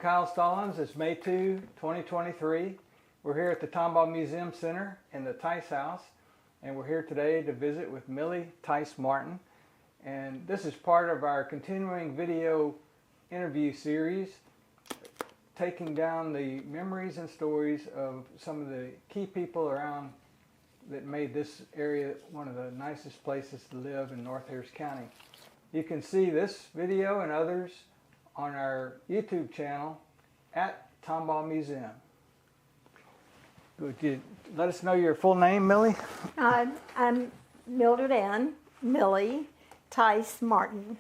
Kyle Stallones. It's May 2, 2023. We're here at the Tomball Museum Center in the Theiss House, and we're here today to visit with Millie Theis Martin. And this is part of our continuing video interview series, taking down the memories and stories of some of the key people around that made this area one of the nicest places to live in North Harris County. You can see this video and others on our YouTube channel at Tomball Museum. Would you let us know your full name, Millie? I'm Mildred Ann Millie Theis Martin.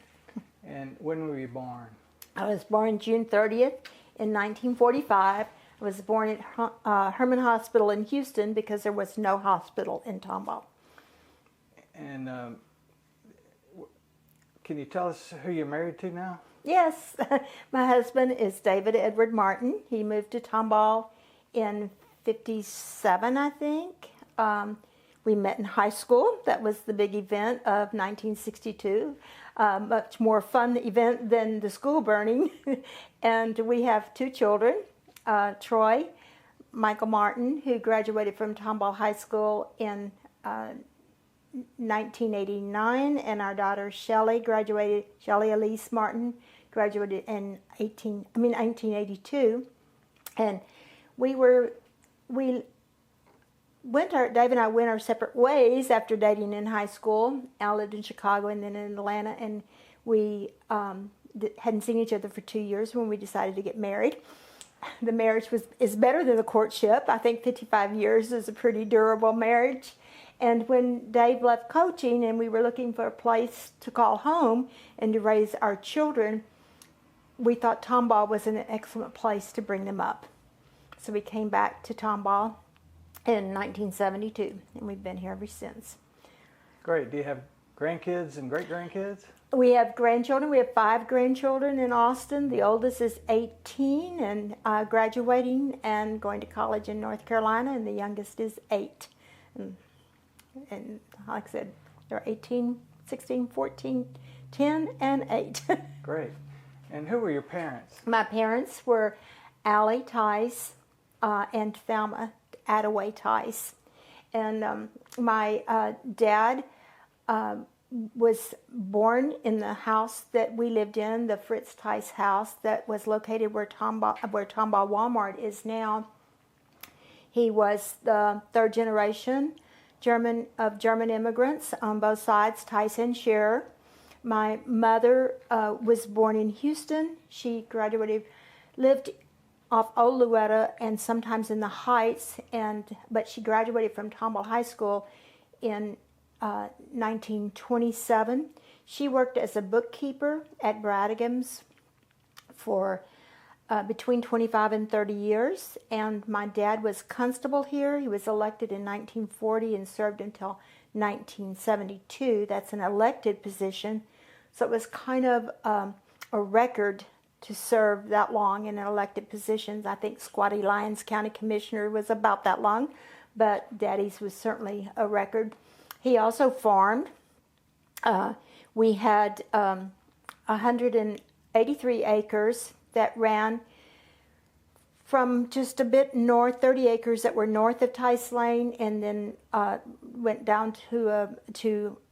And when were you born? I was born June 30th in 1945. I was born at Herman Hospital in Houston because there was no hospital in Tomball. And can you tell us who you're married to now? Yes, my husband is David Edward Martin. He moved to Tomball in '57, I think. We met in high school. That was the big event of 1962. Much more fun event than the school burning. And we have two children, Troy Michael Martin, who graduated from Tomball High School in 1989, and our daughter Shelley Elise Martin graduated in 1982. And Dave and I went our separate ways after dating in high school. I lived in Chicago and then in Atlanta, and we hadn't seen each other for 2 years when we decided to get married. The marriage is better than the courtship. I think 55 years is a pretty durable marriage. And when Dave left coaching and we were looking for a place to call home and to raise our children, we thought Tomball was an excellent place to bring them up. So we came back to Tomball in 1972, and we've been here ever since. Great. Do you have grandkids and great-grandkids? We have grandchildren. We have 5 grandchildren in Austin. The oldest is 18 and graduating and going to college in North Carolina, and the youngest is 8. And like I said, they're 18, 16, 14, 10, and 8. Great. And who were your parents? My parents were Allie Theis and Thelma Attaway Theis. And my dad was born in the house that we lived in, the Theiss House, that was located where Tomball Walmart is now. He was the 3rd generation German immigrants on both sides, Theis and Scherer. My mother was born in Houston. She lived off Old Louetta and sometimes in the Heights, but she graduated from Tomball High School in 1927. She worked as a bookkeeper at Bradigham's for between 25 and 30 years, and my dad was constable here. He was elected in 1940 and served until 1972. That's an elected position, so it was kind of a record to serve that long in an elected position. I think Squatty Lyons County Commissioner was about that long, but Daddy's was certainly a record. He also farmed. We had 183 acres that ran from just a bit north, 30 acres that were north of Theiss Lane, and then went down to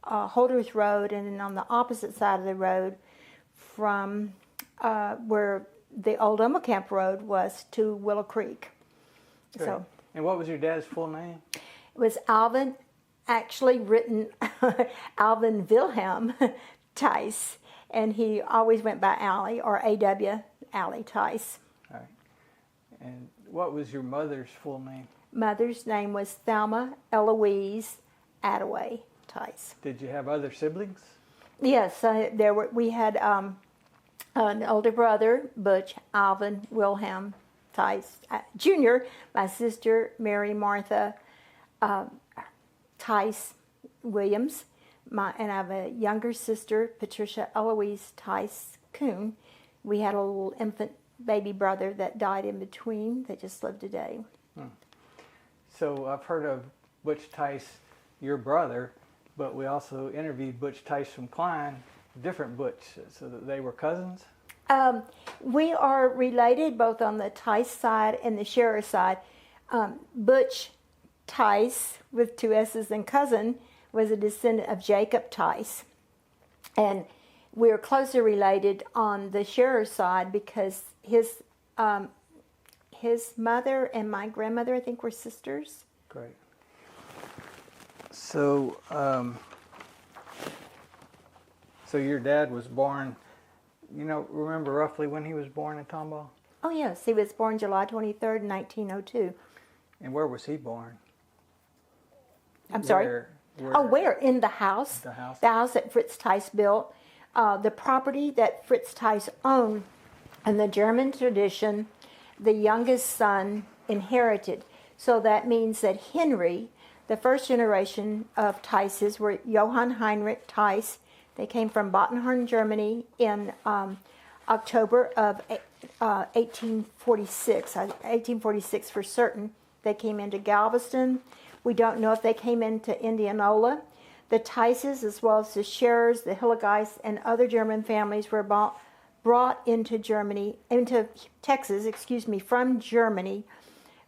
Holders Road, and then on the opposite side of the road from where the old Camp Road was to Willow Creek. Great. So, and what was your dad's full name? It was Alvin, actually written Alvin Wilhelm Theis, and he always went by Allie, or A.W. Allie Theis. All right. And what was your mother's full name? Mother's name was Thelma Eloise Attaway Theis. Did you have other siblings? Yes, we had an older brother, Butch Alvin Wilhelm Theis Jr., my sister Mary Martha Theis Williams, and I have a younger sister, Patricia Eloise Theis Kuhn. We had a little infant baby brother that died in between that just lived today. So I've heard of Butch Theis, your brother, but we also interviewed Butch Theis from Klein, different Butch, so that they were cousins? We are related both on the Theiss side and the Scherer side. Butch Theiss, with two S's and cousin, was a descendant of Jacob Theiss. And we're closer related on the Scherer side because his mother and my grandmother, I think, were sisters. Great. So, so your dad was born, remember roughly when he was born in Tomball? Oh, yes. He was born July 23rd, 1902. And where was he born? I'm sorry? Where? In the house. The house? The house that Fritz Theiss built. The property that Fritz Theiss owned, in the German tradition, the youngest son inherited. So that means that Henry, the first generation of Theisses, were Johann Heinrich Theiss. They came from Bottenhorn, Germany in October of 1846 for certain. They came into Galveston. We don't know if they came into Indianola. The Theisses, as well as the Scherers, the Hilligites, and other German families were brought into Texas, from Germany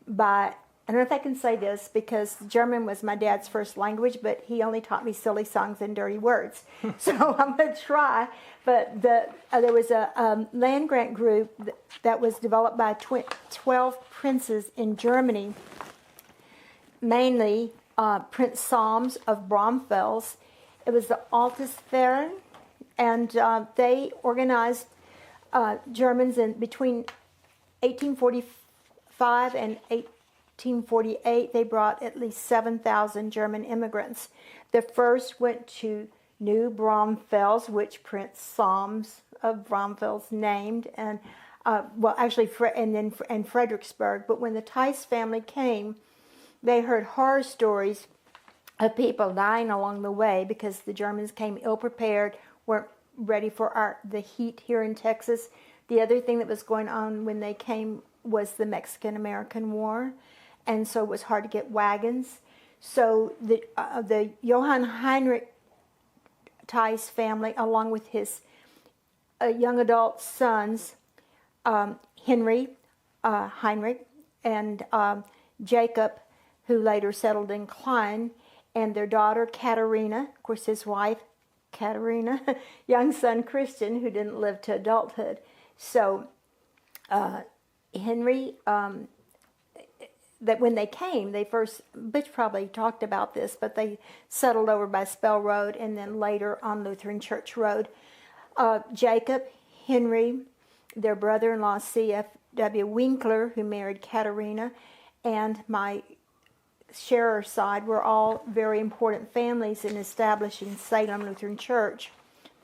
by, I don't know if I can say this because German was my dad's first language, but he only taught me silly songs and dirty words. So I'm going to try. But there was a land grant group that was developed by 12 princes in Germany, mainly Prince Salms of Bromfels. It was the Altesfern, and they organized Germans in between 1845 and 1848. They brought at least 7,000 German immigrants. The first went to New Bromfels, which Prince Salms of Bromfels named, and Fredericksburg. But when the Theiss family came, they heard horror stories of people dying along the way because the Germans came ill-prepared, weren't ready for the heat here in Texas. The other thing that was going on when they came was the Mexican-American War, and so it was hard to get wagons. So the Johann Heinrich Theiss family, along with his young adult sons, Henry, Heinrich, and Jacob, who later settled in Klein, and their daughter Katerina, of course his wife Katerina, young son Christian, who didn't live to adulthood. So Henry, that when they came, Butch probably talked about this, but they settled over by Spell Road and then later on Lutheran Church Road. Jacob, Henry, their brother-in-law C.F.W. Winkler, who married Katerina, and my Scherer side were all very important families in establishing Salem Lutheran Church.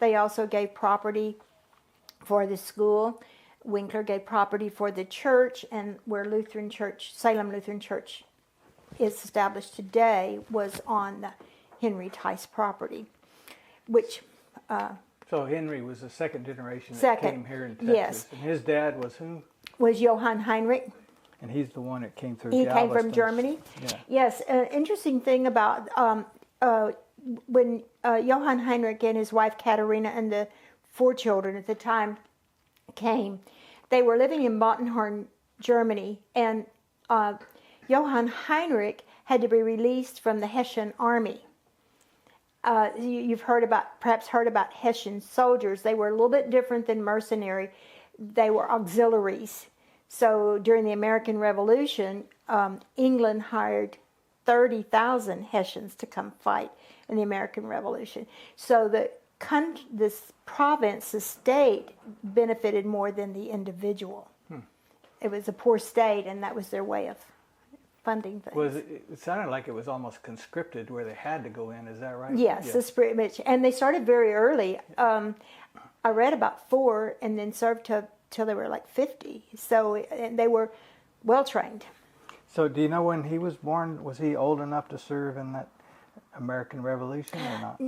They also gave property for the school. Winkler gave property for the church, and where Salem Lutheran Church is established today was on the Henry Theiss property, which... so Henry was the second generation that came here in Texas. Yes. And his dad was who? Was Johann Heinrich. And he's the one that came through Galveston. He came from Germany? Yeah. Yes. An interesting thing about when Johann Heinrich and his wife Katerina and the 4 children at the time came, they were living in Bottenhorn, Germany, and Johann Heinrich had to be released from the Hessian army. You've perhaps heard about Hessian soldiers. They were a little bit different than mercenary. They were auxiliaries. So during the American Revolution, England hired 30,000 Hessians to come fight in the American Revolution. So this province, the state, benefited more than the individual. It was a poor state, and that was their way of funding things. It sounded like it was almost conscripted where they had to go in, is that right? Yes, that's pretty much. And they started very early. I read about 4 and then served till they were like 50. So and they were well trained. So do you know when he was born, was he old enough to serve in that American Revolution or not?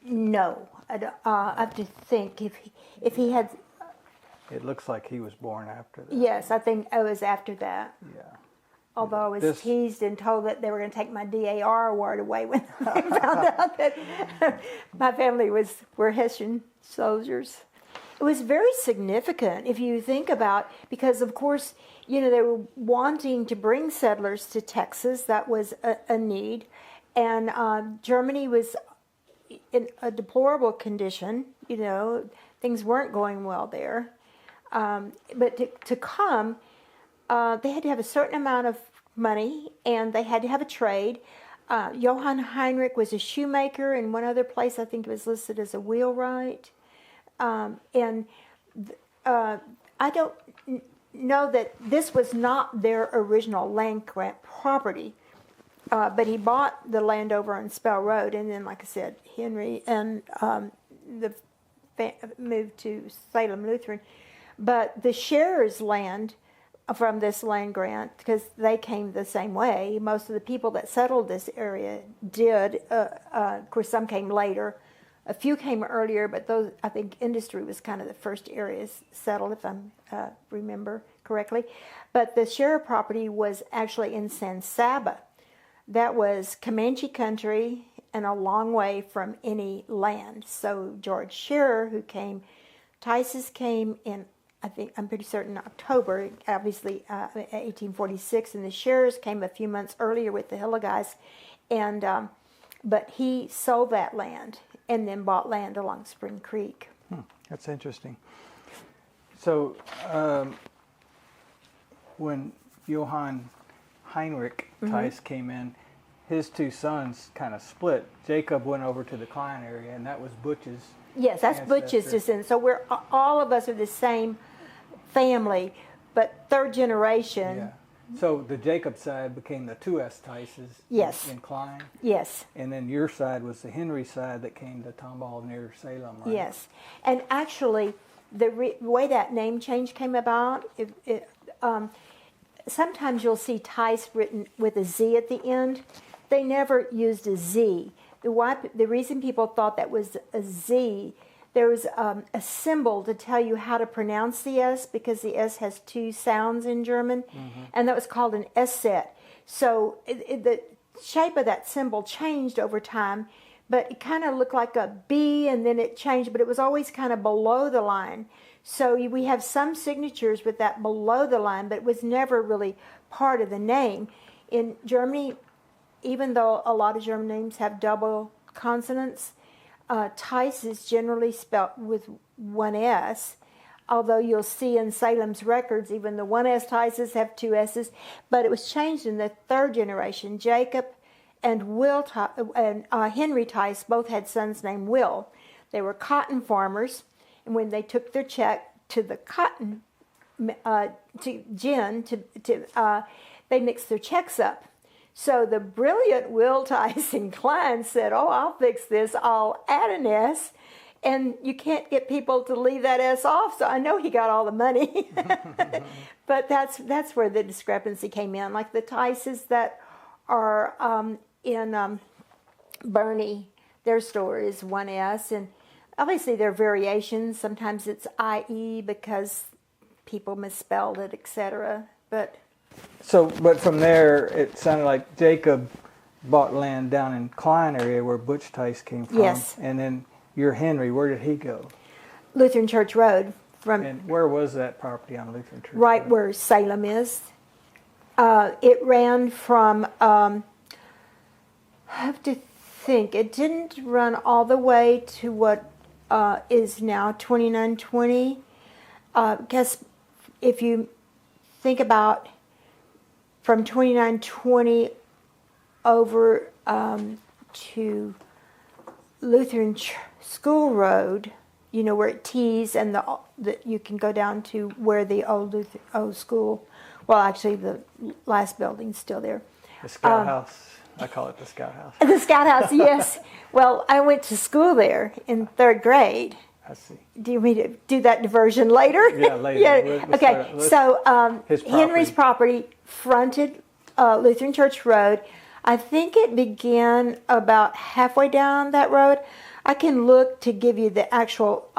No. I have to think if he had... It looks like he was born after that. Yes, I think it was after that. Yeah. Although I was teased and told that they were going to take my DAR award away when they found out that my family were Hessian soldiers. It was very significant if you think about, because of course, you know, they were wanting to bring settlers to Texas. That was a need. And Germany was in a deplorable condition. You know, things weren't going well there. But to come, they had to have a certain amount of money, and they had to have a trade. Johann Heinrich was a shoemaker, and one other place I think it was listed as a wheelwright. I don't know that this was not their original land grant property, but he bought the land over on Spell Road, and then, like I said, Henry and moved to Salem Lutheran. But the sharers' land from this land grant, because they came the same way. Most of the people that settled this area did. Of course, some came later. A few came earlier, but those, I think, industry was kind of the first areas settled, if I remember correctly. But the sharer property was actually in San Saba. That was Comanche country and a long way from any land. So George Scherer, who came, Theisses came in, I think, I'm pretty certain, October, obviously 1846, and the Scherers came a few months earlier with the Hillegeis, and but he sold that land and then bought land along Spring Creek. That's interesting. So when Johann Heinrich Theiss came in, his two sons kind of split. Jacob went over to the Klein area, and that was Butch's. Yes, that's Butch's descendant. So we're all of us are the same family, but third generation. Yeah. So the Jacob side became the two Theisses. Yes. In Klein. Yes. And then your side was the Henry side that came to Tomball near Salem, right? Yes. And actually, the way that name change came about, sometimes you'll see Theiss written with a Z at the end. They never used a Z. The reason people thought that was a Z, there was a symbol to tell you how to pronounce the S, because the S has two sounds in German, and that was called an S set. So the shape of that symbol changed over time, but it kind of looked like a B, and then it changed, but it was always kind of below the line. So we have some signatures with that below the line, but it was never really part of the name. In Germany, even though a lot of German names have double consonants, Theiss is generally spelled with one S, although you'll see in Salem's records even the one S Theisses have two S's, but it was changed in the third generation. Jacob and Henry Theiss both had sons named Will. They were cotton farmers, and when they took their check to the cotton gin, they mixed their checks up. So the brilliant Will Theiss in Klein said, "Oh, I'll fix this. I'll add an S." And you can't get people to leave that S off, so I know he got all the money. But that's where the discrepancy came in. Like the Theisses that are in Bernie, their store is one S. And obviously there are variations. Sometimes it's IE because people misspelled it, etc. But from there, it sounded like Jacob bought land down in Klein area where Butch Theiss came from. Yes. And then your Henry, where did he go? Lutheran Church Road. And where was that property on Lutheran Church right Road? Where Salem is. It ran from, I have to think, it didn't run all the way to what is now 2920. Because if you think about from 2920 over to Lutheran School Road, you know, where it tees, and the you can go down to where the old school, well, actually the last building's still there. The Scout House. I call it the Scout House. The Scout House, yes. Well, I went to school there in third grade. I see. Do you mean to do that diversion later? Yeah, later. Yeah. Okay, so Henry's property fronted Lutheran Church Road. I think it began about halfway down that road. I can look to give you the actual,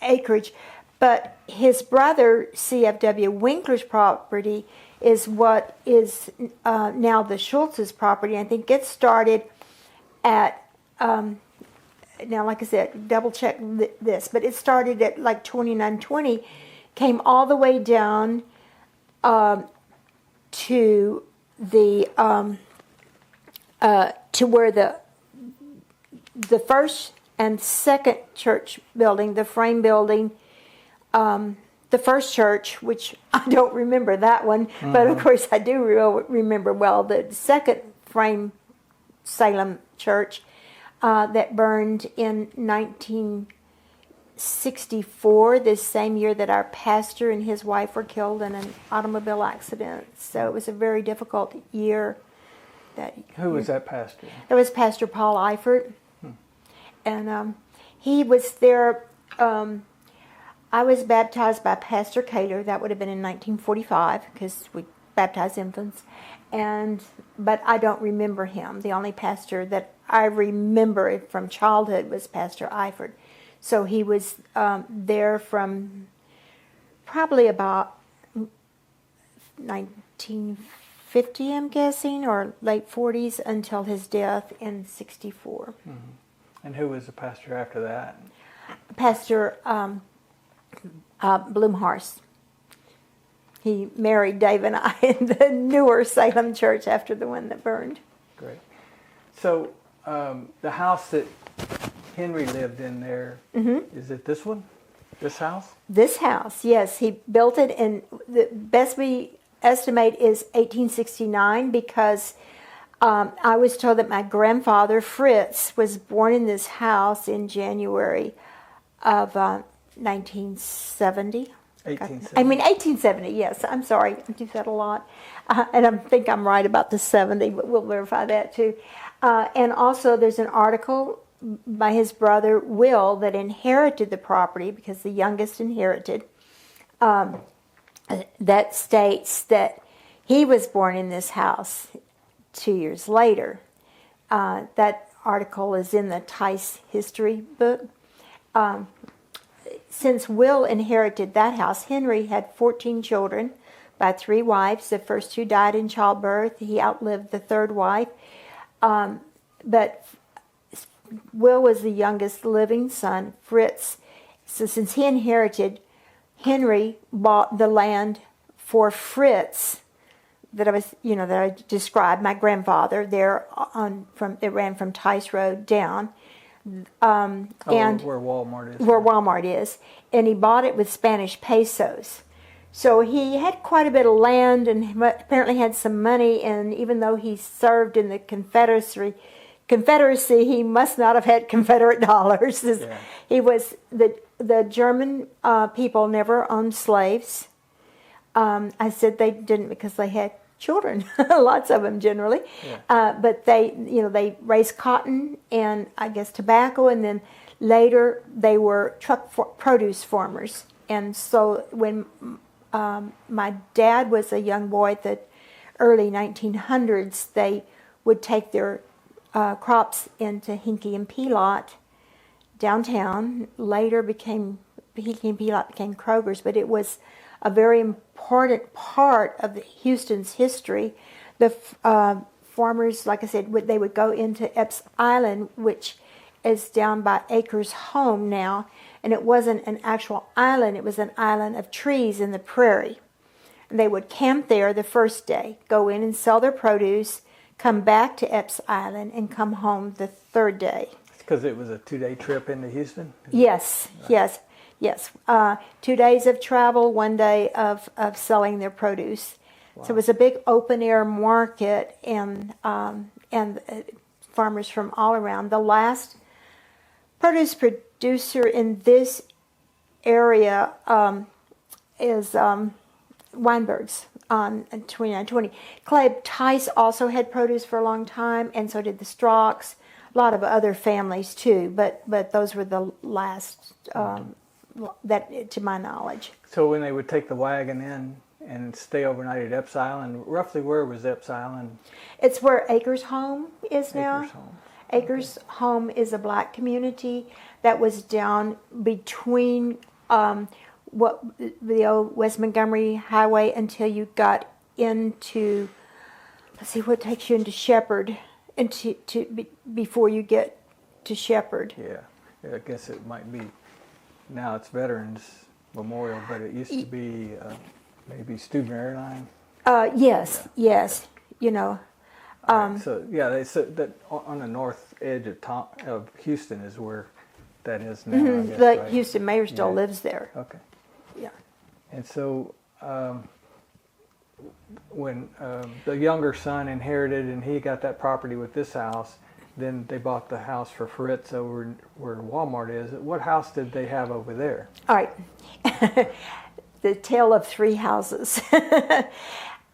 acreage. But his brother, C.F.W. Winkler's property, is what is now the Schultz's property. I think it started at now, like I said, double check this, but it started at like 2920, came all the way down to the to where the first and second church building, the frame building, the first church, which I don't remember that one, but of course I do remember well the second frame Salem church that burned in 1964, this same year that our pastor and his wife were killed in an automobile accident. So it was a very difficult year. Who was that pastor? It was Pastor Paul Eifert. And he was there. I was baptized by Pastor Kaler. That would have been in 1945 because we baptized infants. But I don't remember him. The only pastor that I remember from childhood was Pastor Eifert. So he was there from probably about 1950, I'm guessing, or late 40s until his death in 64. Mm-hmm. And who was the pastor after that? Pastor Blumhorst. He married Dave and I in the newer Salem church after the one that burned. Great. So the house that Henry lived in there, is it this one? This house? This house, yes. He built it in, the best we estimate is 1869 because I was told that my grandfather, Fritz, was born in this house in January of 1970. 1870, yes. I'm sorry. I do that a lot. And I think I'm right about the 70, but we'll verify that too. And also there's an article by his brother, Will, that inherited the property because the youngest inherited, that states that he was born in this house 2 years later. That article is in the Theiss history book. Since Will inherited that house, Henry had 14 children by 3 wives. The first 2 died in childbirth. He outlived the third wife. But Will was the youngest living son. Fritz, so since he inherited, Henry bought the land for Fritz that I described, my grandfather, there it ran from Theiss Road down. And where Walmart is. Where Walmart is. And he bought it with Spanish pesos. So he had quite a bit of land and apparently had some money, and even though he served in the Confederacy, he must not have had Confederate dollars. Yeah. He was, the German people never owned slaves. I said they didn't because they had children, lots of them generally. Yeah. But they raised cotton and I guess tobacco, and then later they were produce farmers. And so when my dad was a young boy at the early 1900s, they would take their crops into Hinkey and Pielot downtown. Later Hinkey and Pielot became Kroger's, but it was a very important part of Houston's history. The farmers, like I said, they would go into Epps Island, which is down by Acres Home now, and it wasn't an actual island, it was an island of trees in the prairie. And they would camp there the first day, go in and sell their produce, come back to Epps Island, and come home the third day. Because it was a 2-day trip into Houston? Yes, right. Yes. 2 days of travel, 1 day of selling their produce. Wow. So it was a big open air market, and farmers from all around. The last produce producer in this area is Weinberg's on 2920. Caleb Theiss also had produce for a long time, and so did the Strocks. A lot of other families too, but those were the last. That, to my knowledge. So when they would take the wagon in and stay overnight at Epps Island, roughly where was Epps Island? It's where Acres Home is now. Acres Home. Acres Home is a black community that was down between the old West Montgomery Highway until you got into, let's see, what takes you into Shepherd, before you get to shepherd. Yeah, I guess it might be, now it's Veterans Memorial, but it used to be maybe Student Airline. Yes, yes, you know. So yeah, they said that on the north edge of Houston is where that is now. I guess, The right? Houston mayor still Yeah. lives there. Okay. Yeah. And so when the younger son inherited and he got that property with this house, then they bought the house for Fritz over where Walmart is. What house did they have over there? All right. The tale of three houses.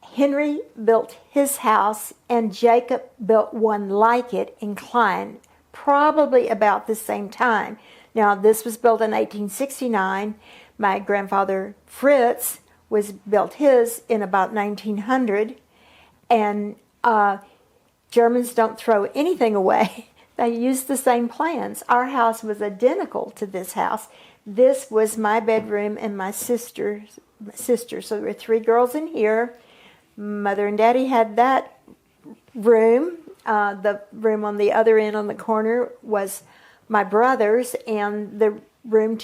Henry built his house and Jacob built one like it in Klein, probably about the same time. Now, this was built in 1869. My grandfather Fritz built his in about 1900. And Germans don't throw anything away. They use the same plans. Our house was identical to this house. This was my bedroom and my sister's. So there were three girls in here. Mother and Daddy had that room. The room on the other end on the corner was my brother's, and the room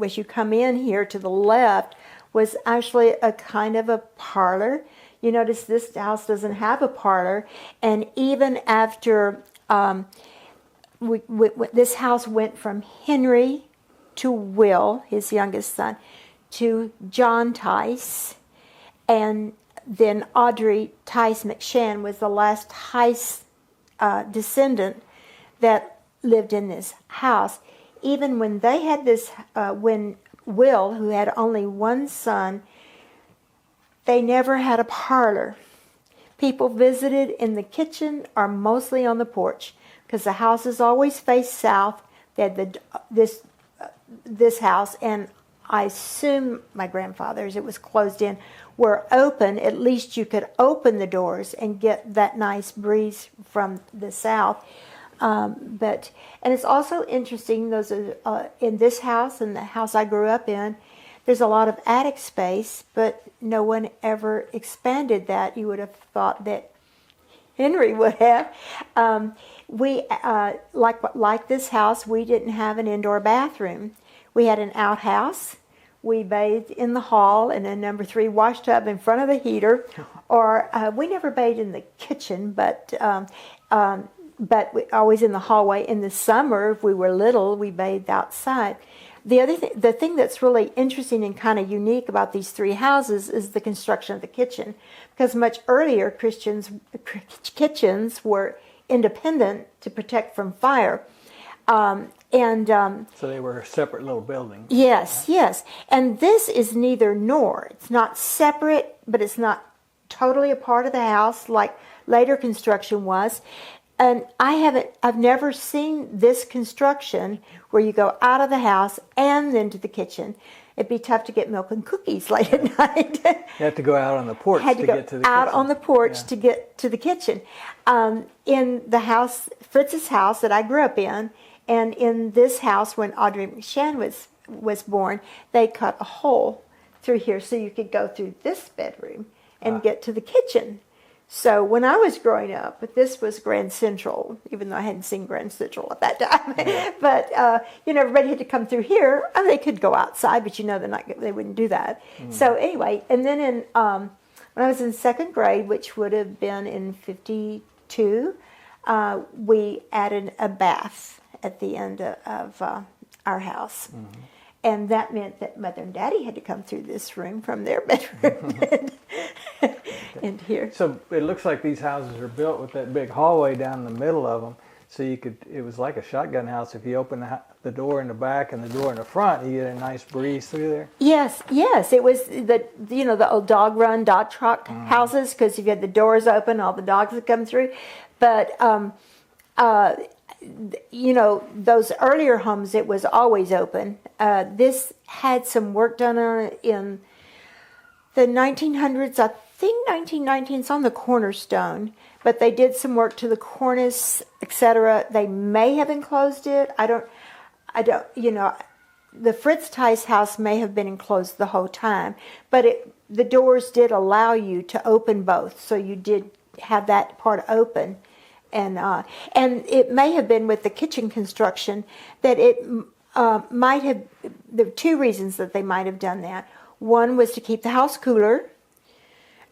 as you come in here to the left was actually a kind of a parlor. You notice this house doesn't have a parlor, and even after this house went from Henry to Will, his youngest son, to John Theiss, and then Audrey Theiss McShann was the last Theiss descendant that lived in this house. Even when they had this, when Will, who had only one son, they never had a parlor. People visited in the kitchen or mostly on the porch because the houses always faced south. They had this house, and I assume my grandfather's, it was closed in, were open. At least you could open the doors and get that nice breeze from the south. And it's also interesting, those are, in this house and the house I grew up in, there's a lot of attic space, but no one ever expanded that. You would have thought that Henry would have. Like this house, we didn't have an indoor bathroom. We had an outhouse. We bathed in the hall in a number 3 wash tub in front of the heater, or we never bathed in the kitchen, but always in the hallway. In the summer, if we were little, we bathed outside. The thing that's really interesting and kind of unique about these 3 houses is the construction of the kitchen, because much earlier kitchens were independent to protect from fire. So they were separate little buildings. Yes, yes. And this is neither nor. It's not separate, but it's not totally a part of the house like later construction was. And I've never seen this construction where you go out of the house and then to the kitchen. It'd be tough to get milk and cookies late at night. You have to go out on the porch to get to the out kitchen. on the porch to get to the kitchen. In the house, Fritz's house that I grew up in, and in this house when Audrey McShann was born, they cut a hole through here so you could go through this bedroom and get to the kitchen. So when I was growing up, this was Grand Central, even though I hadn't seen Grand Central at that time. Yeah. But everybody had to come through here. I mean, they could go outside, but they wouldn't do that. So anyway, and then when I was in 2nd grade, which would have been in 52, we added a bath at the end of our house. Mm-hmm. And that meant that Mother and Daddy had to come through this room from their bedroom and here. So it looks like these houses are built with that big hallway down the middle of them. So it was like a shotgun house. If you open the door in the back and the door in the front, you get a nice breeze through there. Yes. It was the old dog run, dog trot houses, because if you had the doors open, all the dogs would come through. But those earlier homes, it was always open. This had some work done on it in the 1900s. I think 1919. It's on the cornerstone, but they did some work to the cornice, etc. They may have enclosed it. I don't. The Fritz Theiss house may have been enclosed the whole time, but the doors did allow you to open both, so you did have that part open. and it may have been with the kitchen construction that it might have. There were two reasons that they might have done that. One was to keep the house cooler,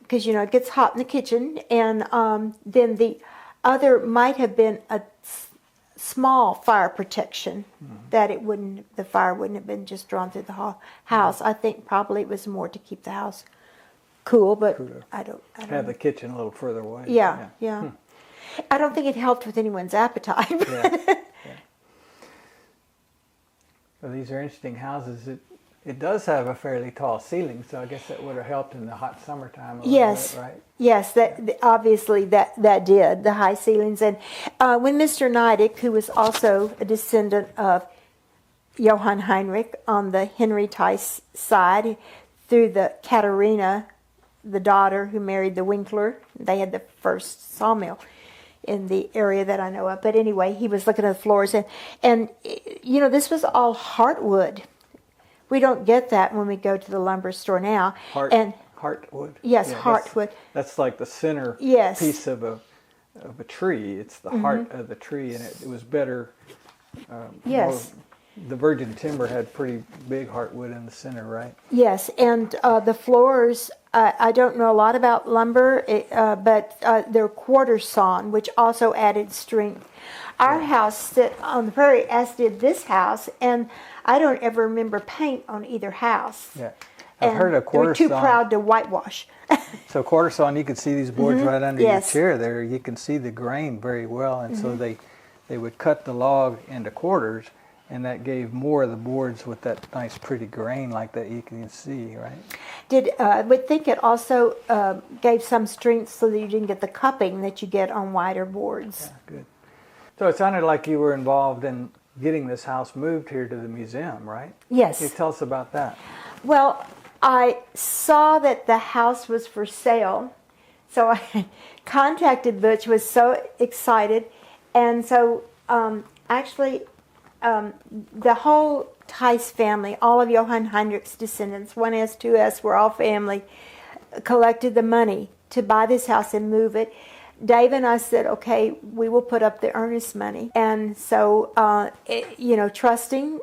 because it gets hot in the kitchen, and then the other might have been a small fire protection, that the fire wouldn't have been just drawn through the house. I think probably it was more to keep the house cool, but Cooler. I don't Have the kitchen a little further away. Yeah. I don't think it helped with anyone's appetite. Yeah. Well, these are interesting houses. It does have a fairly tall ceiling, so I guess that would have helped in the hot summertime a little bit, right? Yes, obviously that did, the high ceilings. And when Mr. Neidig, who was also a descendant of Johann Heinrich on the Henry Theiss side, through the Katharina, the daughter who married the Winkler, they had the first sawmill in the area that I know of. But anyway, he was looking at the floors, and this was all heartwood. We don't get that when we go to the lumber store now. Heartwood. Yes, heartwood. That's like the center piece of a tree. It's the heart of the tree, and it was better. Yes. The virgin timber had pretty big heartwood in the center, right? Yes, and the floors, I don't know a lot about lumber, but they're quarter sawn, which also added strength. Our house sit on the prairie, as did this house, and I don't ever remember paint on either house. Yeah, I've heard of quarter sawn. They were too proud to whitewash. So quarter sawn, you can see these boards right under your chair there. You can see the grain very well, and so they would cut the log into quarters, and that gave more of the boards with that nice pretty grain like that you can see, right? I would think it also gave some strength so that you didn't get the cupping that you get on wider boards. Yeah, good. So it sounded like you were involved in getting this house moved here to the museum, right? Yes. Can you tell us about that? Well, I saw that the house was for sale, so I contacted Butch, was so excited, and so actually the whole Theiss family, all of Johann Heinrich's descendants, 1S, 2S, were all family, collected the money to buy this house and move it. Dave and I said, okay, we will put up the earnest money. And so, trusting,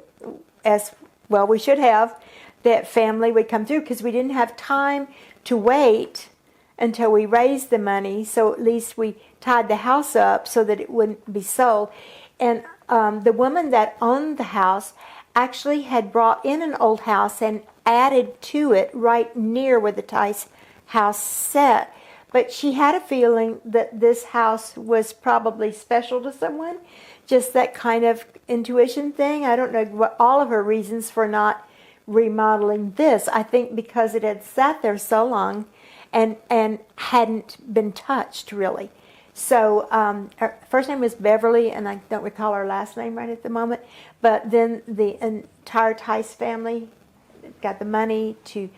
as well we should have, that family would come through, because we didn't have time to wait until we raised the money. So at least we tied the house up so that it wouldn't be sold. And the woman that owned the house actually had brought in an old house and added to it right near where the Theiss house sat. But she had a feeling that this house was probably special to someone, just that kind of intuition thing. I don't know what all of her reasons for not remodeling this. I think because it had sat there so long and hadn't been touched really. So her first name was Beverly, and I don't recall her last name right at the moment. But then the entire Theiss family got the money to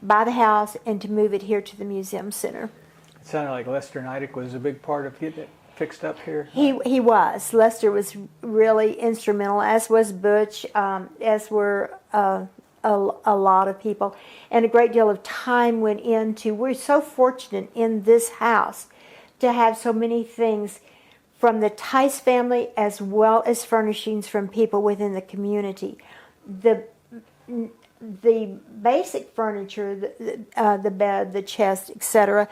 buy the house and to move it here to the museum center. It sounded like Lester Neidig was a big part of getting it fixed up here. He was. Lester was really instrumental, as was Butch, as were a lot of people. And a great deal of time went into, we're so fortunate in this house to have so many things from the Theiss family as well as furnishings from people within the community. The basic furniture, the bed, the chest, etc.,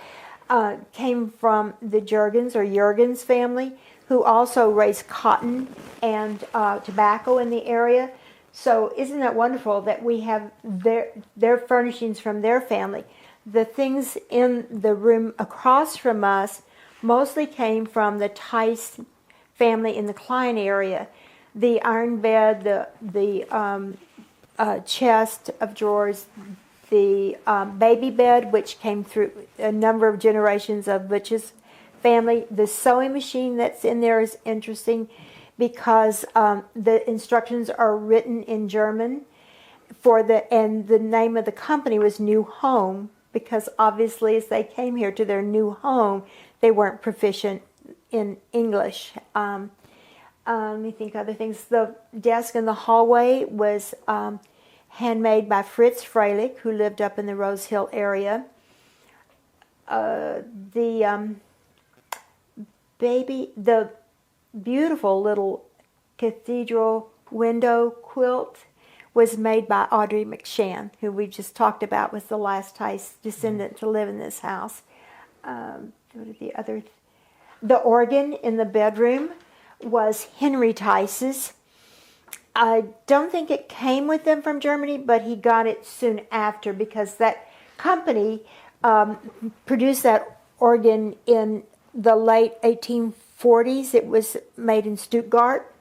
came from the Jurgens family, who also raised cotton and tobacco in the area. So isn't that wonderful that we have their furnishings from their family? The things in the room across from us mostly came from the Theiss family in the Klein area. The iron bed, the chest of drawers, the baby bed, which came through a number of generations of Butch's family. The sewing machine that's in there is interesting because the instructions are written in German and the name of the company was New Home, because obviously as they came here to their new home, they weren't proficient in English. Let me think other things. The desk in the hallway was handmade by Fritz Freilich, who lived up in the Rose Hill area. The the beautiful little cathedral window quilt was made by Audrey McShann, who we just talked about was the last Theiss descendant to live in this house. The organ in the bedroom was Henry Theiss's. I don't think it came with them from Germany, but he got it soon after because that company produced that organ in the late 1840s. It was made in Stuttgart.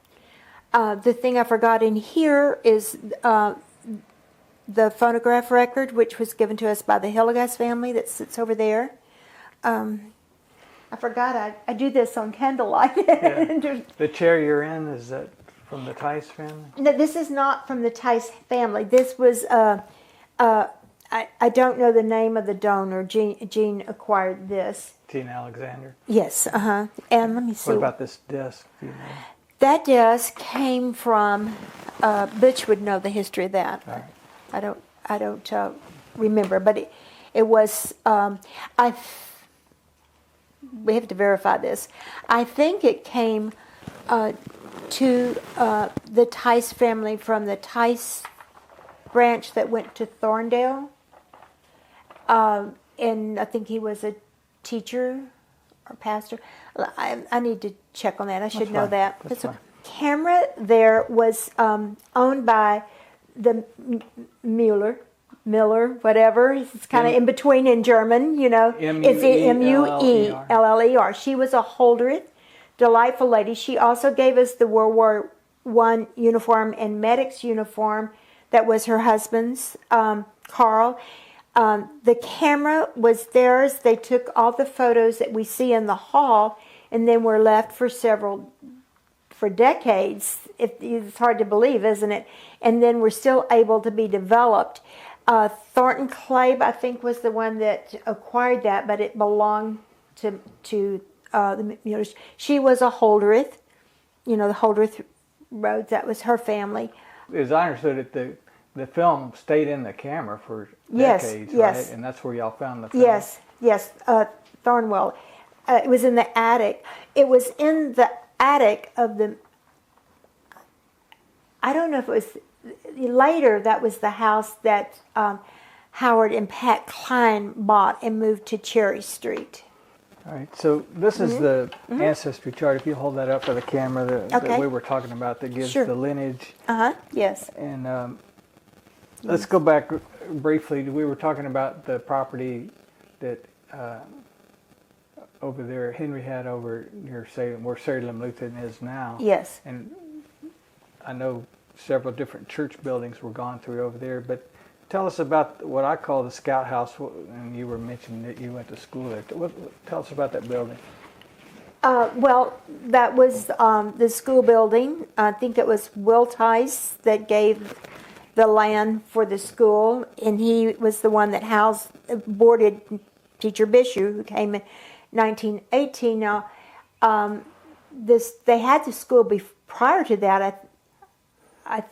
The thing I forgot in here is the phonograph record, which was given to us by the Hillegas family that sits over there. I forgot I do this on candlelight. Yeah. The chair you're in, is that from the Theiss family? No, this is not from the Theiss family. This was, I don't know the name of the donor. Jean acquired this. Tina Alexander? Yes, And let me see. What about this disc? Do you know? That disc came from, Butch would know the history of that. Right. I don't remember, but it was, we have to verify this. I think it came to the Theiss family from the Theiss branch that went to Thorndale. And I think he was a teacher or pastor. I need to check on that. I should know that. That's fine. Camera there was owned by the Miller, whatever. It's kind of in between in German, you know. It's Mulleller. She was a Holdreth, delightful lady. She also gave us the World War I uniform and medic's uniform that was her husband's, Carl. The camera was theirs. They took all the photos that we see in the hall and then were left for decades. It's hard to believe, isn't it? And then were still able to be developed. Thornton Clabe, I think, was the one that acquired that, but it belonged to the Muellers. She was a Holdreth, the Holdreth Rhodes. That was her family. As I understood it, the film stayed in the camera for decades, right? And that's where y'all found the film? Yes, Thornwell. It was in the attic. It was in the attic of the... I don't know if it was... Later, that was the house that Howard and Pat Klein bought and moved to Cherry Street. All right, so this is the ancestry chart. If you hold that up for the camera that we were talking about that gives the lineage. Yes. And let's go back briefly. We were talking about the property that over there Henry had over near Salem, where Salem Lutheran is now. Yes. And I know several different church buildings were gone through over there, but tell us about what I call the Scout House, and you were mentioning that you went to school there. Tell us about that building. Well, that was the school building. I think it was Will Theiss that gave the land for the school, and he was the one that boarded Teacher Bishu, who came in 1918. Now, they had the school prior to that. I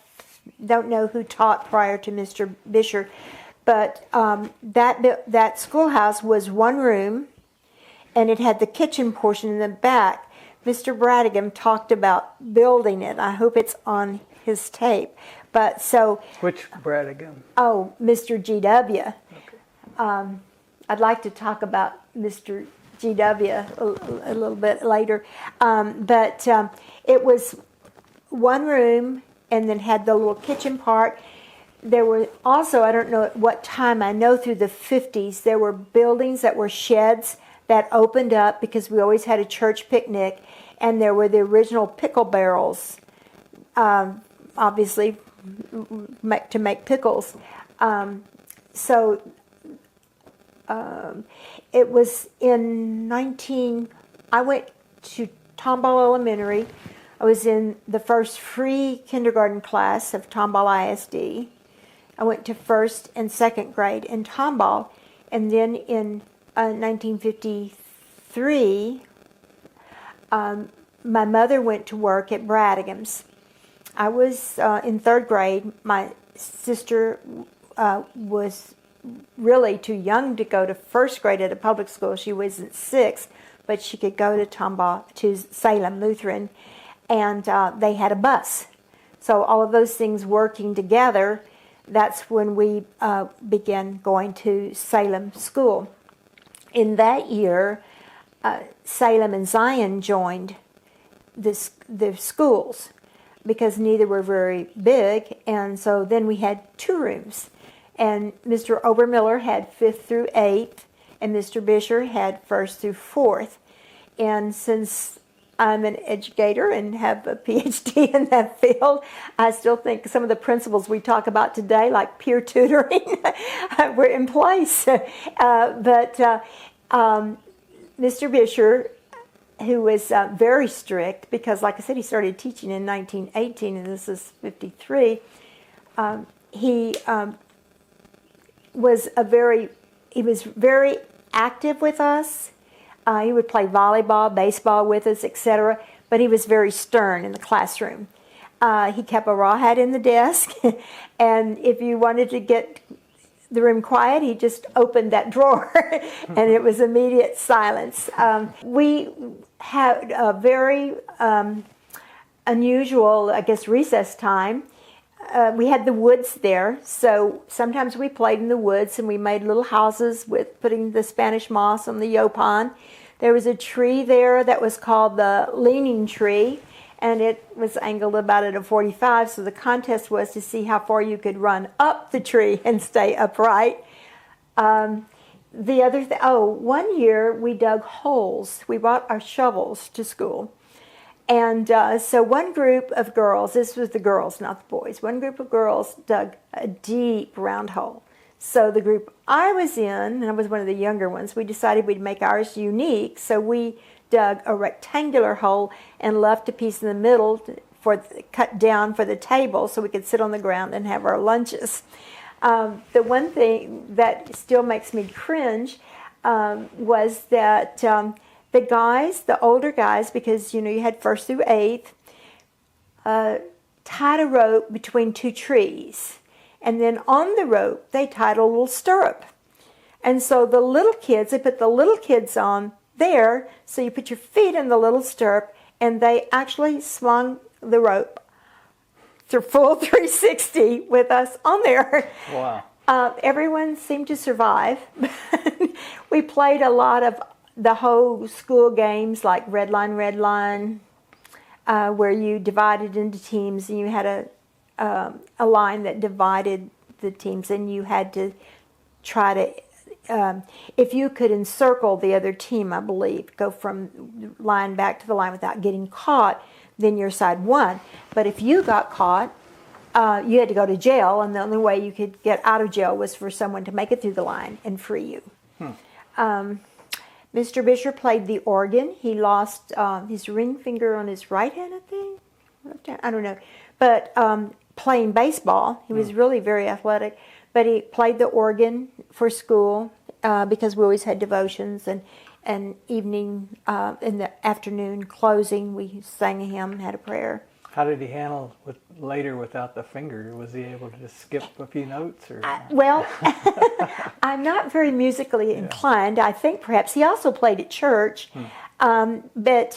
don't know who taught prior to Mr. Bisher, but that schoolhouse was one room, and it had the kitchen portion in the back. Mr. Bradigan talked about building it. I hope it's on his tape. But so... Which Bradigan? Oh, Mr. G.W. Okay. I'd like to talk about Mr. G.W. a little bit later. But it was one room and then had the little kitchen part. There were also, I don't know at what time, I know through the 50s, there were buildings that were sheds that opened up because we always had a church picnic, and there were the original pickle barrels, obviously, to make pickles. It was in I went to Tomball Elementary. I was in the first free kindergarten class of Tomball ISD. I went to first and second grade in Tomball, and then in 1953, my mother went to work at Bradigan's. I was in third grade. My sister was really too young to go to first grade at a public school. She was in sixth, but she could go to Salem Lutheran, and they had a bus. So all of those things working together, that's when we began going to Salem School. In that year, Salem and Zion joined the schools because neither were very big, and so then we had 2 rooms. And Mr. Obermiller had 5th through 8th, and Mr. Bisher had 1st through 4th. And since I'm an educator and have a PhD in that field, I still think some of the principles we talk about today, like peer tutoring, were in place. But Mr. Bisher, who was very strict, because like I said, he started teaching in 1918, and this is 53, he was very active with us. He would play volleyball, baseball with us, etc. But he was very stern in the classroom. He kept a rawhide in the desk, and if you wanted to get the room quiet, he just opened that drawer, and it was immediate silence. We had a very unusual, I guess, recess time. We had the woods there, so sometimes we played in the woods, and we made little houses with putting the Spanish moss on the yopon. There was a tree there that was called the leaning tree, and it was angled about at a 45, so the contest was to see how far you could run up the tree and stay upright. One year we dug holes. We brought our shovels to school. And so one group of girls, this was the girls, not the boys, one group of girls dug a deep round hole. So the group I was in, and I was one of the younger ones, we decided we'd make ours unique. So we dug a rectangular hole and left a piece in the middle cut down for the table so we could sit on the ground and have our lunches. The one thing that still makes me cringe was that the guys, the older guys, because you had 1st through 8th, tied a rope between 2 trees. And then on the rope, they tied a little stirrup. And so the little kids, they put the little kids on there, so you put your feet in the little stirrup, and they actually swung the rope through full 360 with us on there. Wow. Everyone seemed to survive. We played a lot of the whole school games like red line, where you divided into teams, and you had a line that divided the teams, and you had to try to, if you could encircle the other team, I believe, go from line back to the line without getting caught, then your side won. But if you got caught, you had to go to jail, and the only way you could get out of jail was for someone to make it through the line and free you. Mr. Bisher played the organ. He lost his ring finger on his right hand, I think. I don't know. But playing baseball, he was really very athletic. But he played the organ for school because we always had devotions. And evening, in the afternoon closing, we sang a hymn, had a prayer. How did he handle later without the finger? Was he able to just skip a few notes? Or? Well, I'm not very musically inclined. I think perhaps he also played at church, but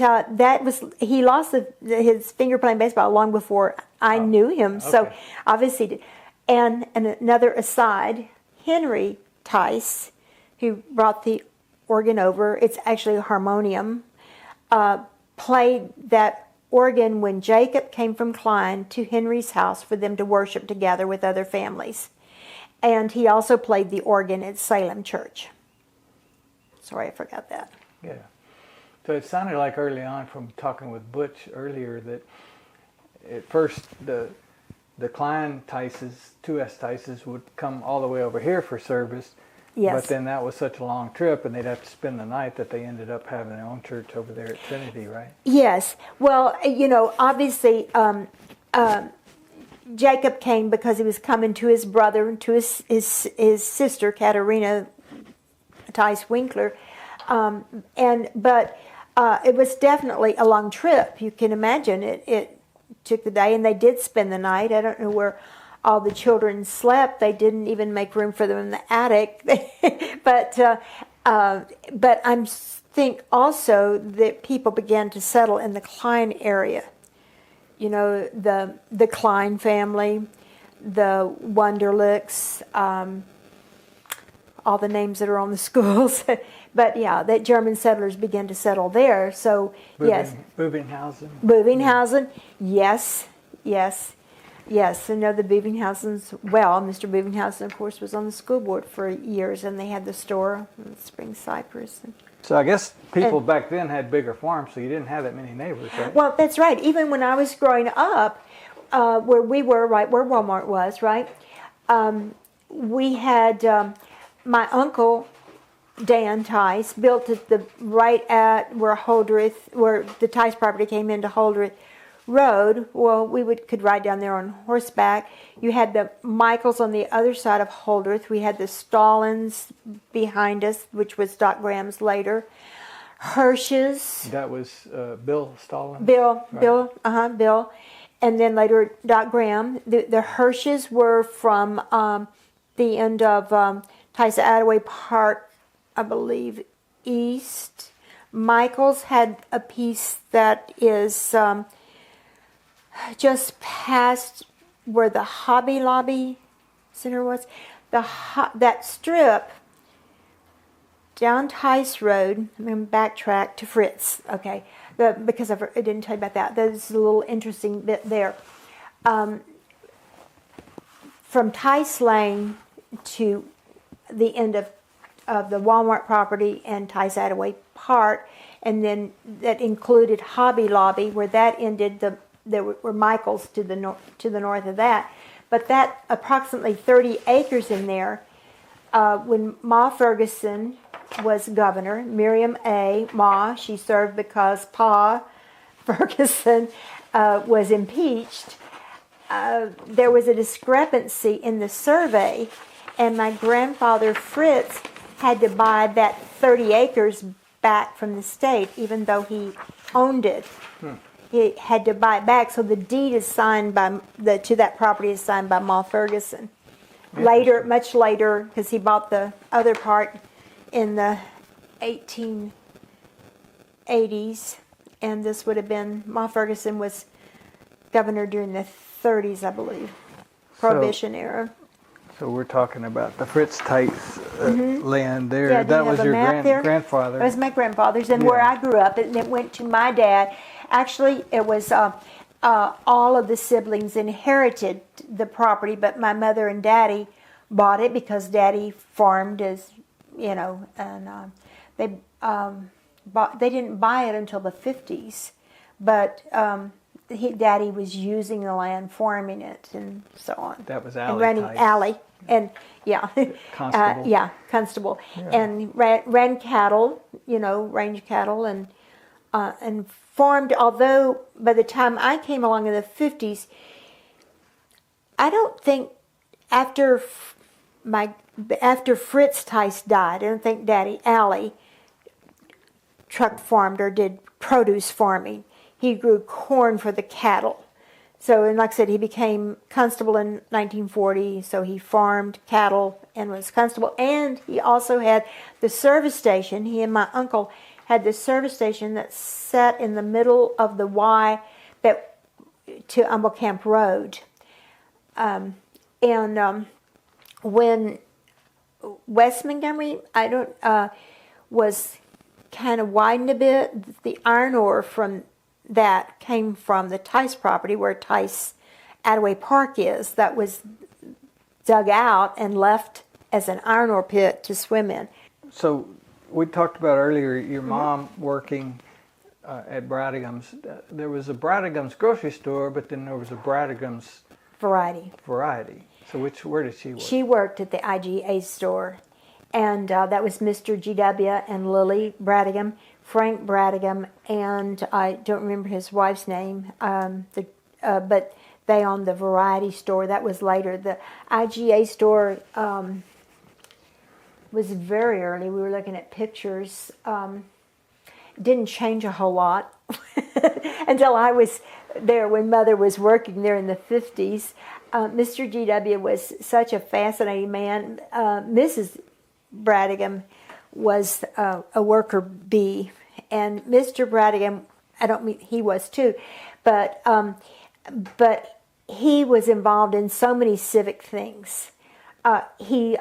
he lost his finger playing baseball long before I knew him. Okay. So obviously, did. And another aside, Henry Theiss, who brought the organ over, it's actually a harmonium, played that organ when Jacob came from Klein to Henry's house for them to worship together with other families. And he also played the organ at Salem Church. Sorry, I forgot that. Yeah. So it sounded like early on from talking with Butch earlier that at first the Klein Theisses, 2S Theisses, would come all the way over here for service. Yes. But then that was such a long trip, and they'd have to spend the night, that they ended up having their own church over there at Trinity, right? Yes. Well, obviously, Jacob came because he was coming to his brother and to his sister, Katerina Theiss Winkler. But it was definitely a long trip. You can imagine it took the day, and they did spend the night. I don't know where all the children slept. They didn't even make room for them in the attic. But But I think also that people began to settle in the Klein area. You know, the Klein family, the Wunderlichs, all the names that are on the schools. But yeah, that German settlers began to settle there. So yes, Bovinghausen, yes, yes, yes. I know the Bovinghausen's well. Mr. Bovinghausen, of course, was on the school board for years, and they had the store in Spring Cypress. So I guess people back then had bigger farms, so you didn't have that many neighbors, right? Well, that's right. Even when I was growing up, where we were, right where Walmart was, right, we had my uncle Dan Theiss built it right at where the Theiss property came into Holdreth Road. Well, we could ride down there on horseback. You had the Michaels on the other side of Holdreth. We had the Stallones behind us, which was Doc Graham's later. Hirsch's. That was Bill Stallones. Right. Bill. And then later Doc Graham. The Hirsch's were from the end of Theiss Attaway Park, I believe, east. Michael's had a piece that is just past where the Hobby Lobby Center was. That strip down Theiss Road. I'm going to backtrack to Fritz, okay, because I didn't tell you about that. There's a little interesting bit there. From Theiss Lane to the end of the Walmart property and Theiss Attaway Park, and then that included Hobby Lobby, where that ended. There were Michaels to the north of that, but that approximately 30 acres in there. When Ma Ferguson was governor, Miriam A. Ma, she served because Pa Ferguson was impeached. There was a discrepancy in the survey, and my grandfather Fritz had to buy that 30 acres back from the state, even though he owned it. He had to buy it back, so the deed is signed to that property is signed by Ma Ferguson. Later, much later, because he bought the other part in the 1880s, and this would have been, Ma Ferguson was governor during the 30s, I believe, Prohibition era. So we're talking about the Fritz Theiss land there. Yeah, that was your grandfather. That was my grandfather's, and where I grew up, and it went to my dad. Actually, it was all of the siblings inherited the property, but my mother and daddy bought it because daddy farmed, as you know, and they didn't buy it until the 50s, but daddy was using the land, farming it, and so on. That was Allie. And running Allie. And yeah, Constable. Constable, and ran cattle, range cattle, and farmed. Although by the time I came along in the 50s, I don't think after Fritz Theiss died, I don't think Daddy Allie truck farmed or did produce farming. He grew corn for the cattle. So, and like I said, he became constable in 1940, so he farmed cattle and was constable. And he also had the service station. He and my uncle had the service station that sat in the middle of the Y to Humble Camp Road. When West Montgomery, was kind of widened a bit, the iron ore from that came from the Theiss property where Theiss Attaway Park is. That was dug out and left as an iron ore pit to swim in. So we talked about earlier your mom working at Bradigham's. There was a Bradigham's grocery store, but then there was a Bradigham's Variety. So where did she work? She worked at the IGA store, and that was Mr. GW and Lily Bradigham. Frank Bradigham, and I don't remember his wife's name, but they owned the Variety store. That was later. The IGA store was very early. We were looking at pictures. Didn't change a whole lot until I was there when Mother was working there in the 50s. Mr. GW was such a fascinating man. Mrs. Bradigham was a worker bee, and Mr. Bradigan, I don't mean he was too, but he was involved in so many civic things. He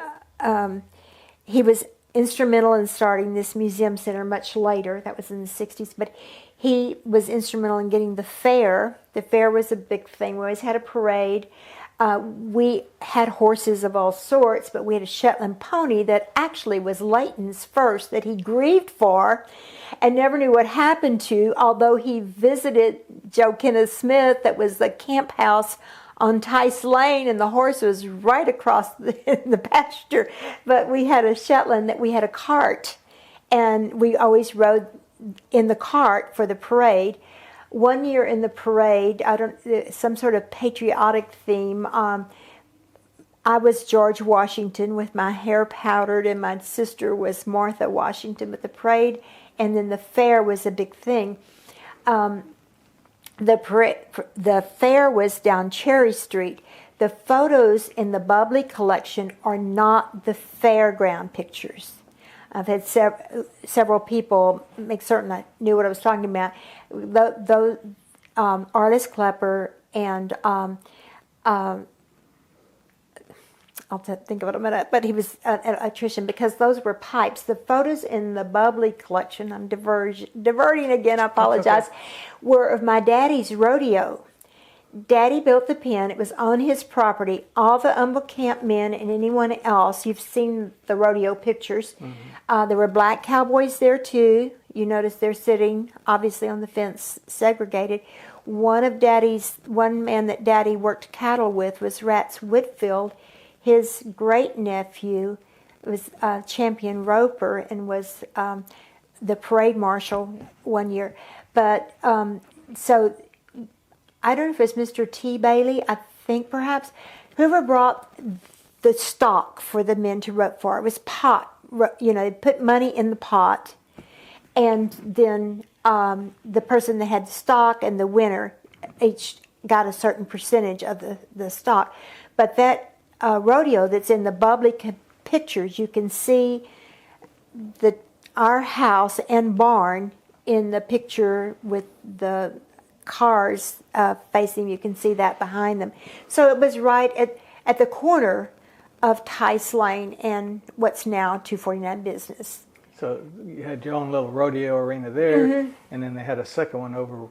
was instrumental in starting this museum center much later. That was in the 60s, but he was instrumental in getting the fair. The fair was a big thing. We always had a parade. We had horses of all sorts, but we had a Shetland pony that actually was Leighton's first, that he grieved for and never knew what happened to, although he visited Joe Kenneth Smith, that was the camp house on Theiss Lane, and the horse was right across the pasture. But we had a Shetland that we had a cart, and we always rode in the cart for the parade. One year in the parade, some sort of patriotic theme. I was George Washington with my hair powdered, and my sister was Martha Washington. But the parade and then the fair was a big thing. The fair was down Cherry Street. The photos in the Bubbly collection are not the fairground pictures. I've had several people make certain I knew what I was talking about. Those Arliss Klepper and I'll think of it in a minute, but he was an electrician, because those were pipes. The photos in the Bubbly collection, I'm diverting again, I apologize, okay, were of my daddy's rodeo. Daddy built the pen. It was on his property. All the Humble Camp men and anyone else, you've seen the rodeo pictures. Mm-hmm. There were black cowboys there too. You notice they're sitting obviously on the fence, segregated. One man that Daddy worked cattle with was Rats Whitfield. His great nephew was Champion Roper and was the parade marshal one year. But so I don't know if it's Mr. T. Bailey, I think perhaps, whoever brought the stock for the men to rope for. It was pot, they put money in the pot, and then the person that had the stock and the winner each got a certain percentage of the stock. But that rodeo that's in the Bubbly pictures, you can see our house and barn in the picture with the cars facing. You can see that behind them. So it was right at the corner of Theiss Lane and what's now 249 Business. So you had your own little rodeo arena there, mm-hmm, and then they had a second one over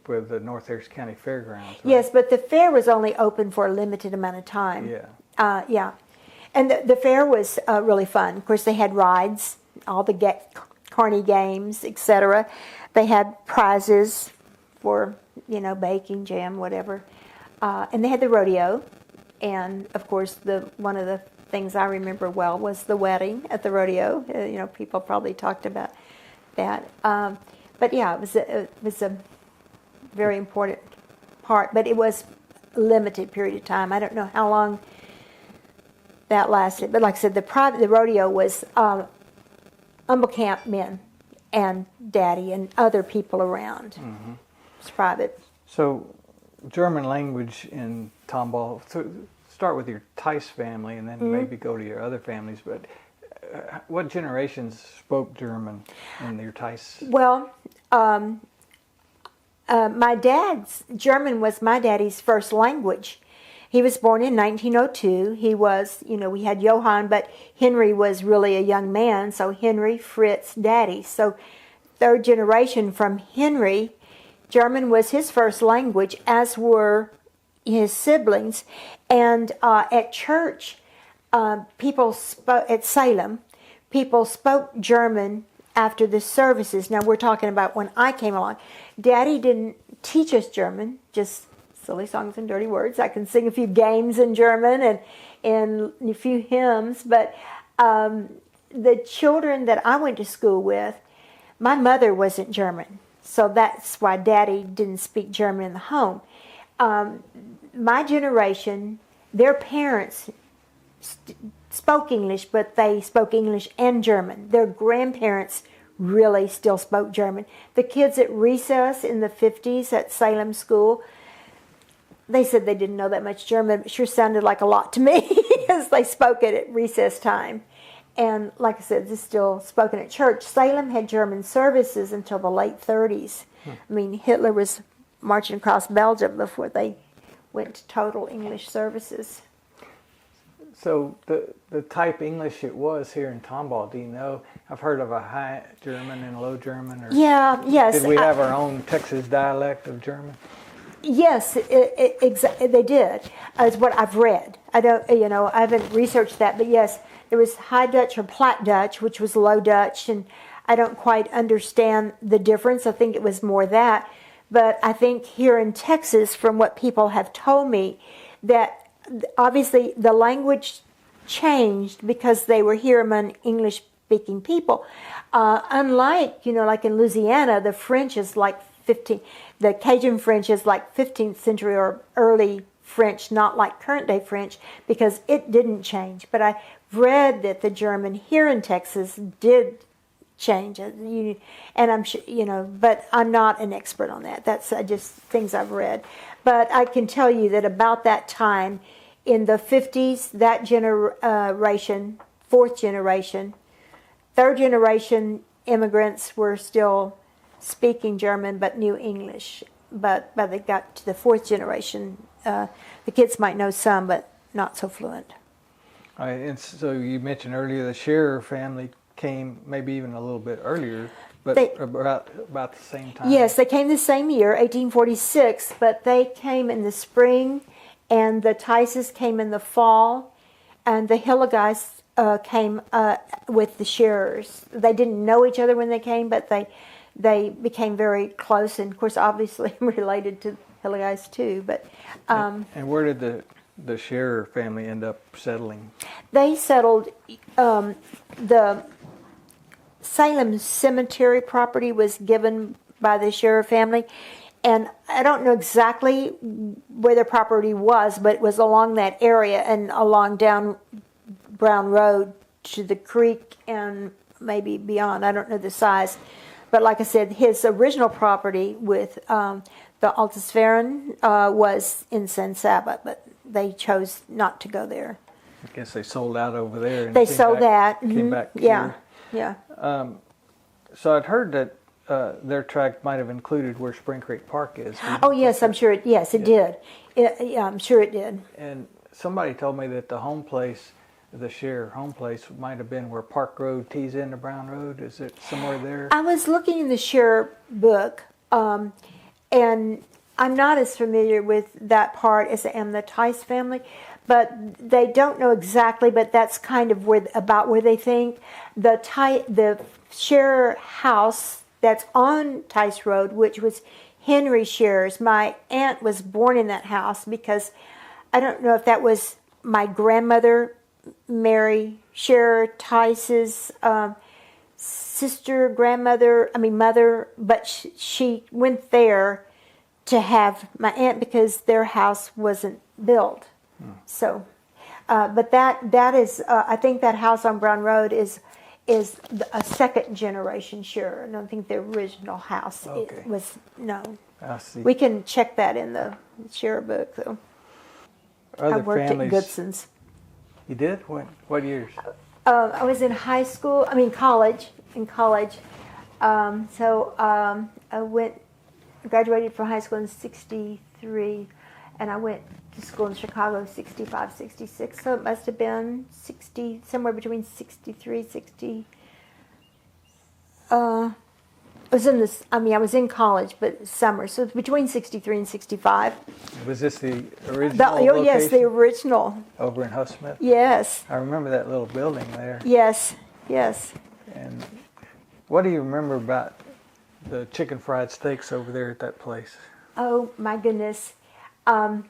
with the North Harris County Fairgrounds. Right? Yes, but the fair was only open for a limited amount of time. Yeah. Yeah. And the fair was really fun. Of course, they had rides, all the carny games, etc. They had prizes for, baking, jam, whatever. And they had the rodeo. And, of course, one of the things I remember well was the wedding at the rodeo. People probably talked about that. But, yeah, it was a very important part. But it was a limited period of time. I don't know how long that lasted. But like I said, the rodeo was Humble Camp men and Daddy and other people around. Mm-hmm. It's private. So, German language in Tomball. So start with your Theiss family, and then mm-hmm, maybe go to your other families. But what generations spoke German in your Theiss? Well, my dad's German was my daddy's first language. He was born in 1902. He was, we had Johann, but Henry was really a young man, so Henry, Fritz, Daddy. So third generation from Henry, German was his first language, as were his siblings. And at church, people spoke, at Salem, people spoke German after the services. Now we're talking about when I came along. Daddy didn't teach us German, just silly songs and dirty words. I can sing a few games in German and a few hymns, but the children that I went to school with, my mother wasn't German, so that's why Daddy didn't speak German in the home. My generation, their parents spoke English, but they spoke English and German. Their grandparents really still spoke German. The kids at recess in the 50s at Salem School, they said they didn't know that much German, but it sure sounded like a lot to me because they spoke it at recess time. And like I said, this is still spoken at church. Salem had German services until the late 30s. I mean, Hitler was marching across Belgium before they went to total English services. So the type English it was here in Tomball, do you know? I've heard of a high German and low German. Or Yeah, yes. did we have our own Texas dialect of German? Yes, they did. Is what I've read. I don't, I haven't researched that, but yes, there was High Dutch or Platt Dutch, which was Low Dutch, and I don't quite understand the difference. I think it was more that, but I think here in Texas, from what people have told me, that obviously the language changed because they were here among English-speaking people. Unlike, like in Louisiana, the French is like the Cajun French is like 15th century or early French, not like current day French, because it didn't change. But I read that the German here in Texas did change, and I'm sure, but I'm not an expert on that. That's just things I've read. But I can tell you that about that time, in the 50s, that generation, fourth generation, third generation immigrants were still speaking German but knew English. But by they got to the fourth generation, the kids might know some, but not so fluent. All right, and so you mentioned earlier the Scherer family came maybe even a little bit earlier, but about the same time. Yes, they came the same year, 1846, but they came in the spring, and the Theisses came in the fall, and the Hillegeis came with the Scherers. They didn't know each other when they came, but they became very close, and of course, obviously related to Hillegeis too. But and where did the Scherer family end up settling? They settled. The Salem Cemetery property was given by the Scherer family, and I don't know exactly where the property was, but it was along that area and along down Brown Road to the creek and maybe beyond. I don't know the size. But like I said, his original property with the Altesferen was in San Saba, but they chose not to go there. I guess they sold out over there. And they sold that. Came back here. Yeah. So I'd heard that their tract might have included where Spring Creek Park is. Oh yes, I'm sure. It did. I'm sure it did. And somebody told me that the home place, the Scherer home place, might have been where Park Road tees into Brown Road. Is it somewhere there? I was looking in the Scherer book, and I'm not as familiar with that part as I am the Theiss family, but they don't know exactly. But that's kind of about where they think the Scherer house that's on Theiss Road, which was Henry Scherer's. My aunt was born in that house because I don't know if that was my grandmother, Mary Scherer, Theiss's mother, but she went there to have my aunt because their house wasn't built. So, but that is, I think that house on Brown Road is a second generation Scherer. I don't think the original house was known. I see. We can check that in the Scherer book, though. I worked at Goodson's. You did? What years? I was in college. I graduated from high school in 63, and I went to school in Chicago 65, 66. So it must have been 60, somewhere between 63, 60. I was in college, but summer, so it's between 63 and 65. Was this the original location? Yes, the original. Over in Huff Smith? Yes. I remember that little building there. Yes. And what do you remember about the chicken fried steaks over there at that place? Oh, my goodness. They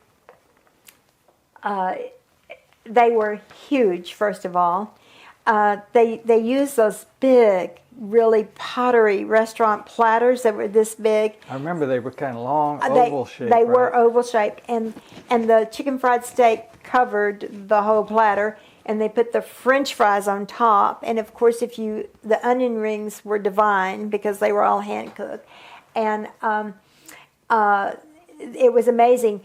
were huge, first of all. They used those big, really pottery restaurant platters that were this big. I remember they were kind of long, oval shaped. They were oval shaped, and the chicken fried steak covered the whole platter, and they put the French fries on top. And of course, the onion rings were divine because they were all hand cooked, and it was amazing.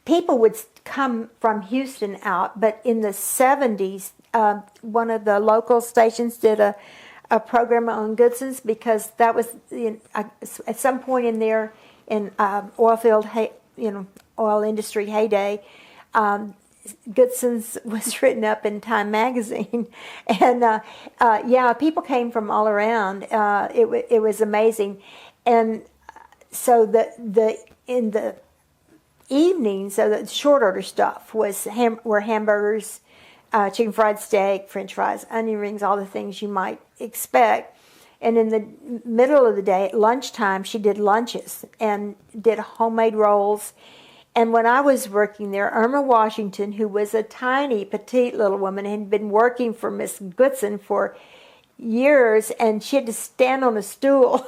People would come from Houston out, but in the 70s, one of the local stations did a program on Goodsons, because that was at some point in there in oil industry heyday. Goodsons was written up in Time magazine, and people came from all around. It was amazing, and so in the evening, so the short order stuff were hamburgers, chicken fried steak, French fries, onion rings, all the things you might expect. And in the middle of the day, at lunchtime, she did lunches and did homemade rolls. And when I was working there, Irma Washington, who was a tiny, petite little woman, had been working for Miss Goodson for years, and she had to stand on a stool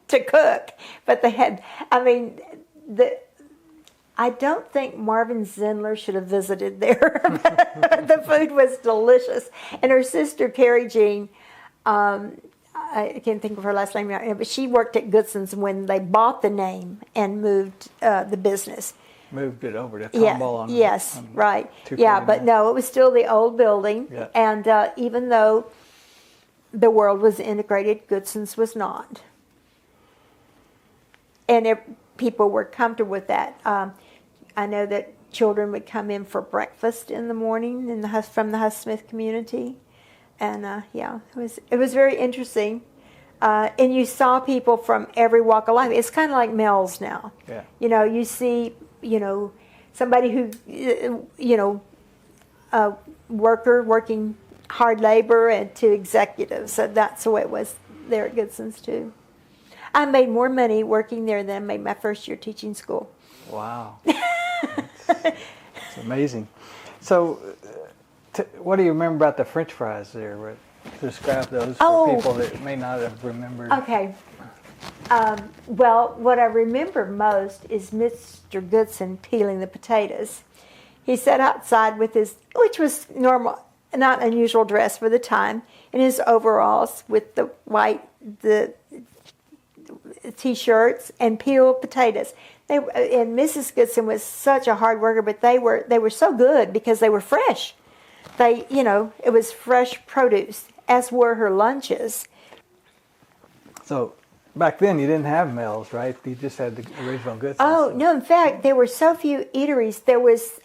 to cook. But they had, I don't think Marvin Zindler should have visited there. The food was delicious. And her sister, Carrie Jean, I can't think of her last name right now, but she worked at Goodson's when they bought the name and moved the business. Moved it over to Tomball. Right. Yeah, but no, it was still the old building. Yeah. And even though the world was integrated, Goodson's was not. And people were comfortable with that. I know that children would come in for breakfast in the morning from the Huss Smith community. And it was very interesting. And you saw people from every walk of life. It's kind of like Mel's now. Yeah. You see, somebody who, a worker working hard labor and to executives. So that's the way it was there at Goodson's too. I made more money working there than I made my first year teaching school. Wow. It's amazing. So, what do you remember about the French fries there? Describe those for people that may not have remembered. Okay. Well, what I remember most is Mr. Goodson peeling the potatoes. He sat outside with which was normal, not unusual dress for the time, in his overalls with the the T-shirts, and peeled potatoes. And Mrs. Goodson was such a hard worker, but they were so good because they were fresh. It was fresh produce, as were her lunches. So back then you didn't have Mel's, right? You just had the original Goodsons. Oh, no, in fact, there were so few eateries. There was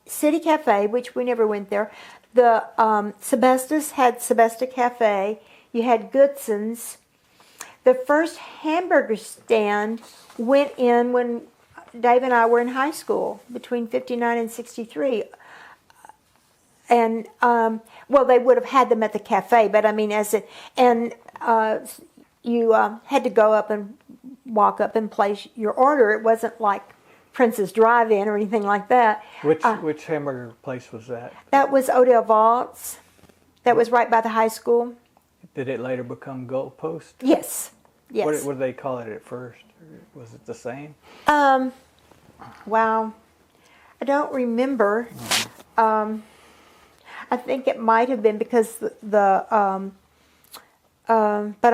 City Cafe, which we never went there. The Sebestas had Sebesta Cafe. You had Goodson's. The first hamburger stand went in when Dave and I were in high school, between 59 and 63. And, they would have had them at the cafe, but you had to go up and walk up and place your order. It wasn't like Princess Drive-In or anything like that. Which hamburger place was that? That was Odell Vaults. That was right by the high school. Did it later become Goalpost? Yes. What did they call it at first? Was it the same? Wow. I don't remember. I think it might have been because but I'm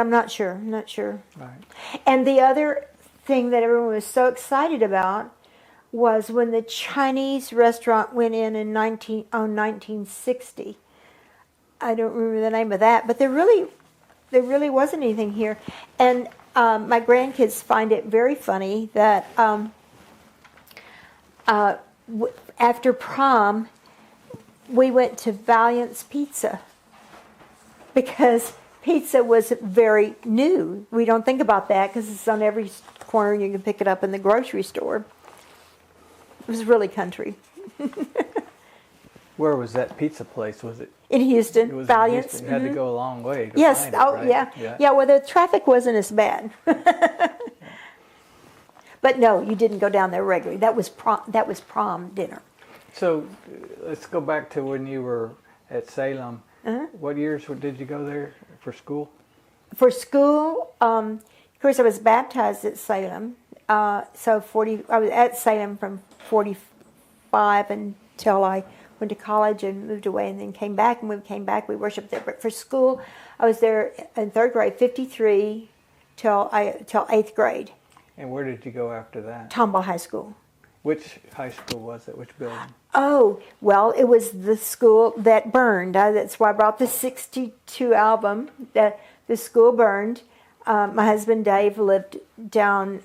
not sure. I'm not sure. Right. And the other thing that everyone was so excited about was when the Chinese restaurant went in 1960. I don't remember the name of that, but there really wasn't anything here. And my grandkids find it very funny that after prom, we went to Valiant's Pizza because pizza was very new. We don't think about that because it's on every corner. You can pick it up in the grocery store. It was really country. Where was that pizza place? Was it in Houston? It was Valiant's. In Houston. You had to go a long way to yes. find it, Oh, right? Yeah. Well, the traffic wasn't as bad. But no, you didn't go down there regularly. That was prom dinner. So let's go back to when you were at Salem. What years did you go there for school? For school, of course, I was baptized at Salem. I was at Salem from 45 until I went to college and moved away, and then came back. And when we came back, we worshiped there. But for school, I was there in third grade, 53, till 8th grade. And where did you go after that? Tomball High School. Which high school was it? Which building? Oh, well, it was the school that burned. That's why I brought the 62 album. The school burned. My husband Dave lived down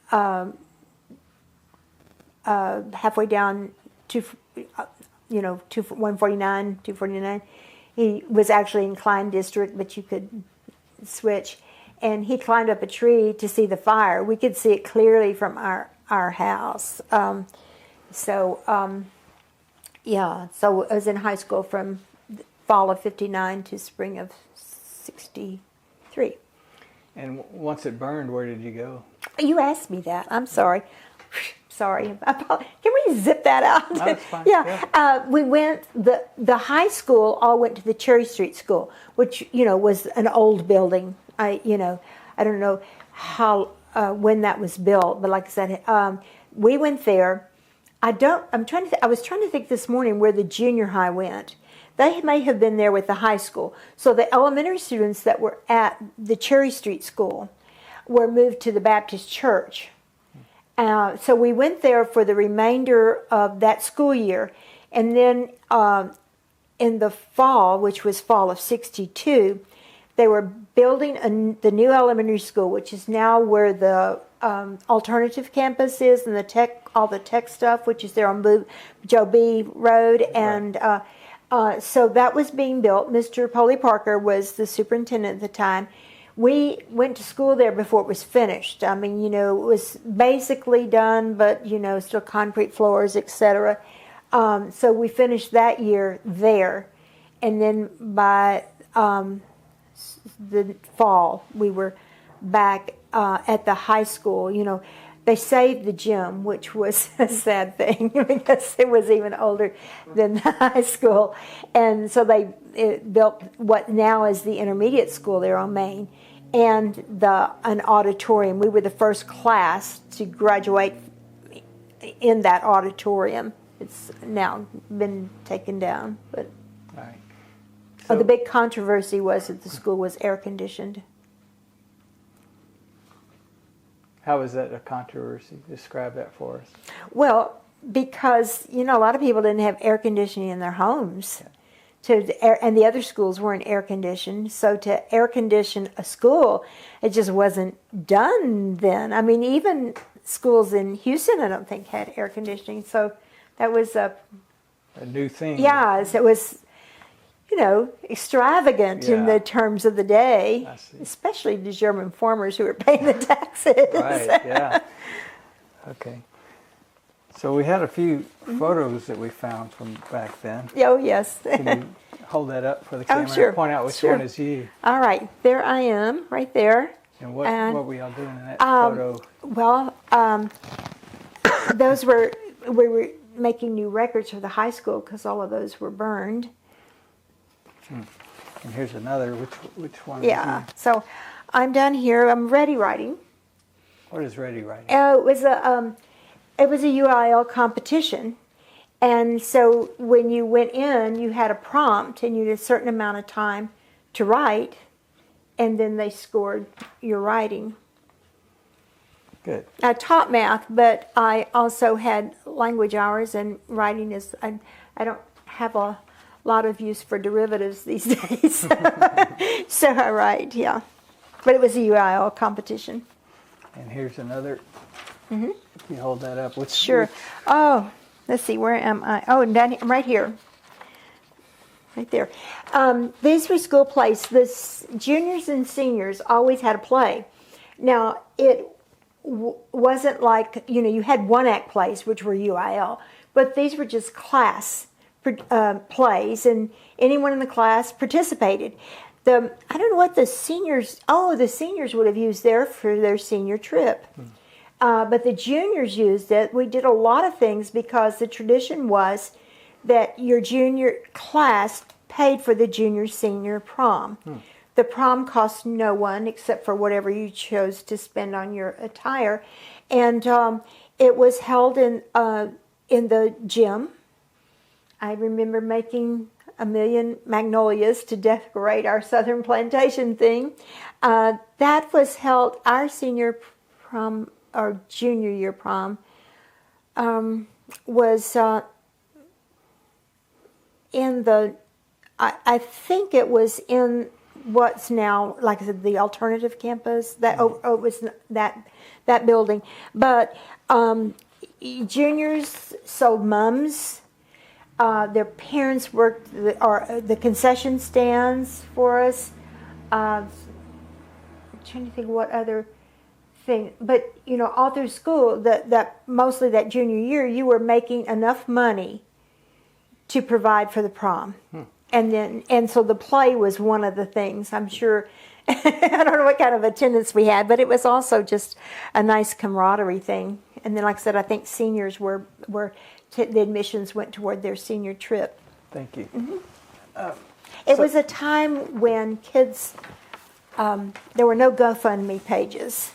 halfway down to, 149, 249. He was actually in Klein District, but you could switch. And he climbed up a tree to see the fire. We could see it clearly from our house. So I was in high school from fall of 59 to spring of 63. And once it burned, where did you go? You asked me that. I'm sorry. Sorry. Can we zip that out? No, it's fine. Yeah. We went, the high school all went to the Cherry Street School, which, was an old building. I don't know when that was built, but like I said, we went there. I was trying to think this morning where the junior high went. They may have been there with the high school. So the elementary students that were at the Cherry Street School were moved to the Baptist Church. So we went there for the remainder of that school year. And then in the fall, which was fall of 62, they were building the new elementary school, which is now where the alternative campus is and all the tech stuff, which is there on Joe B. Road. And so that was being built. Mr. Polly Parker was the superintendent at the time. We went to school there before it was finished. I mean, it was basically done, but, still concrete floors, etc. So we finished that year there. And then by the fall, we were back at the high school. They saved the gym, which was a sad thing because it was even older than the high school. And so they built what now is the intermediate school there on Main, and an auditorium. We were the first class to graduate in that auditorium. It's now been taken down. But Right. So, the big controversy was that the school was air conditioned. how was that a controversy? Describe that for us. Well, because a lot of people didn't have air conditioning in their homes, and the other schools weren't air conditioned. So to air condition a school, it just wasn't done then. I mean, even schools in Houston, I don't think had air conditioning. So that was a new thing. Yeah, so it was, extravagant in the terms of the day, especially the German farmers who were paying the taxes. Right, yeah. Okay. So we had a few photos that we found from back then. Oh, yes. Can you hold that up for the camera sure. and point out which Sure. one is you? All right, there I am, right there. And what were y'all doing in that photo? Well, we were making new records for the high school because all of those were burned. And here's another. Which one? Yeah. So I'm down here. I'm ready writing. What is ready writing? It was a UIL competition, and so when you went in, you had a prompt and you had a certain amount of time to write, and then they scored your writing. Good. I taught math, but I also had language hours, and writing is, I don't have a lot of use for derivatives these days. So I write, yeah. But it was a UIL competition. And here's another. If you hold that up. Sure. Oh, let's see, where am I? Oh, down here, I'm right here. Right there. These were school plays. The juniors and seniors always had a play. Now, it wasn't like, you had one-act plays, which were UIL, but these were just class plays, and anyone in the class participated. I don't know what the seniors would have used for their senior trip. But the juniors used it. We did a lot of things because the tradition was that your junior class paid for the junior-senior prom. The prom cost no one except for whatever you chose to spend on your attire. And it was held in the gym. I remember making a million magnolias to decorate our Southern Plantation thing. That was held, our senior prom, our junior year prom, was in the, I think it was in what's now, like I said, the alternative campus. That it was that building. But juniors sold mums. Their parents worked the concession stands for us. I'm trying to think what other thing. But all through school, that mostly that junior year, you were making enough money to provide for the prom. And so the play was one of the things. I'm sure, I don't know what kind of attendance we had, but it was also just a nice camaraderie thing. And then, like I said, I think seniors the admissions went toward their senior trip. Thank you. It was a time when kids, there were no GoFundMe pages.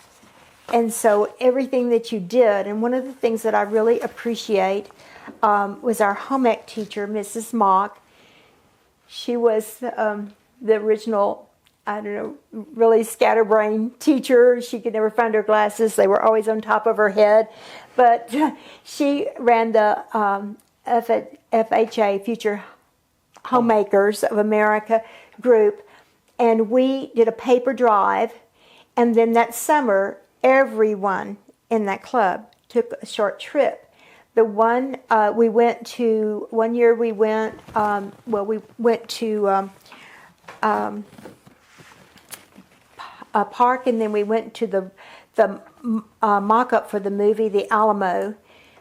And so everything that you did, and one of the things that I really appreciate was our home ec teacher, Mrs. Mock. She was the original, I don't know, really scatterbrain teacher. She could never find her glasses. They were always on top of her head. But she ran the FHA, Future Homemakers of America group. And we did a paper drive. And then that summer, everyone in that club took a short trip. The one we went to, one year we went, we went to a park, and then we went to the mock-up for the movie The Alamo.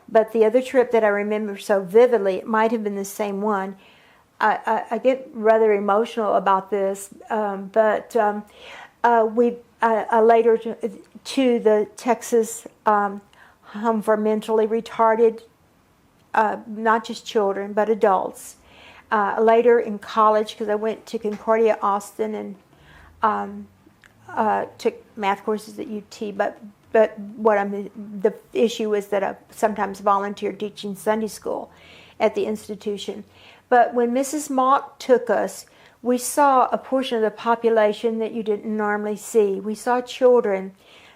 But the other trip that I remember so vividly, it might have been the same one. I get rather emotional about this, but we later to the Texas home for mentally retarded, not just children, but adults. Later in college, because I went to Concordia Austin and took math courses at UT, but the issue was that I sometimes volunteered teaching Sunday school at the institution. But when Mrs. Mock took us, we saw a portion of the population that you didn't normally see. We saw children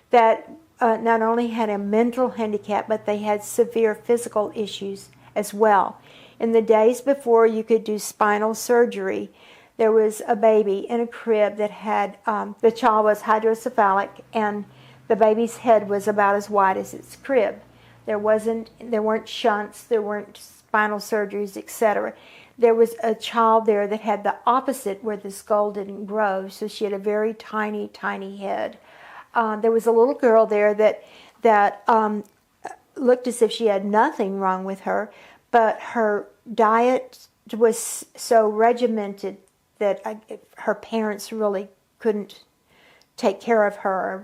that not only had a mental handicap, but they had severe physical issues as well. In the days before you could do spinal surgery, there was a baby in a crib that had, the child was hydrocephalic, and the baby's head was about as wide as its crib. There weren't shunts, there weren't spinal surgeries, etc. There was a child there that had the opposite, where the skull didn't grow, so she had a very tiny, tiny head. There was a little girl there that looked as if she had nothing wrong with her, but her diet was so regimented that her parents really couldn't take care of her.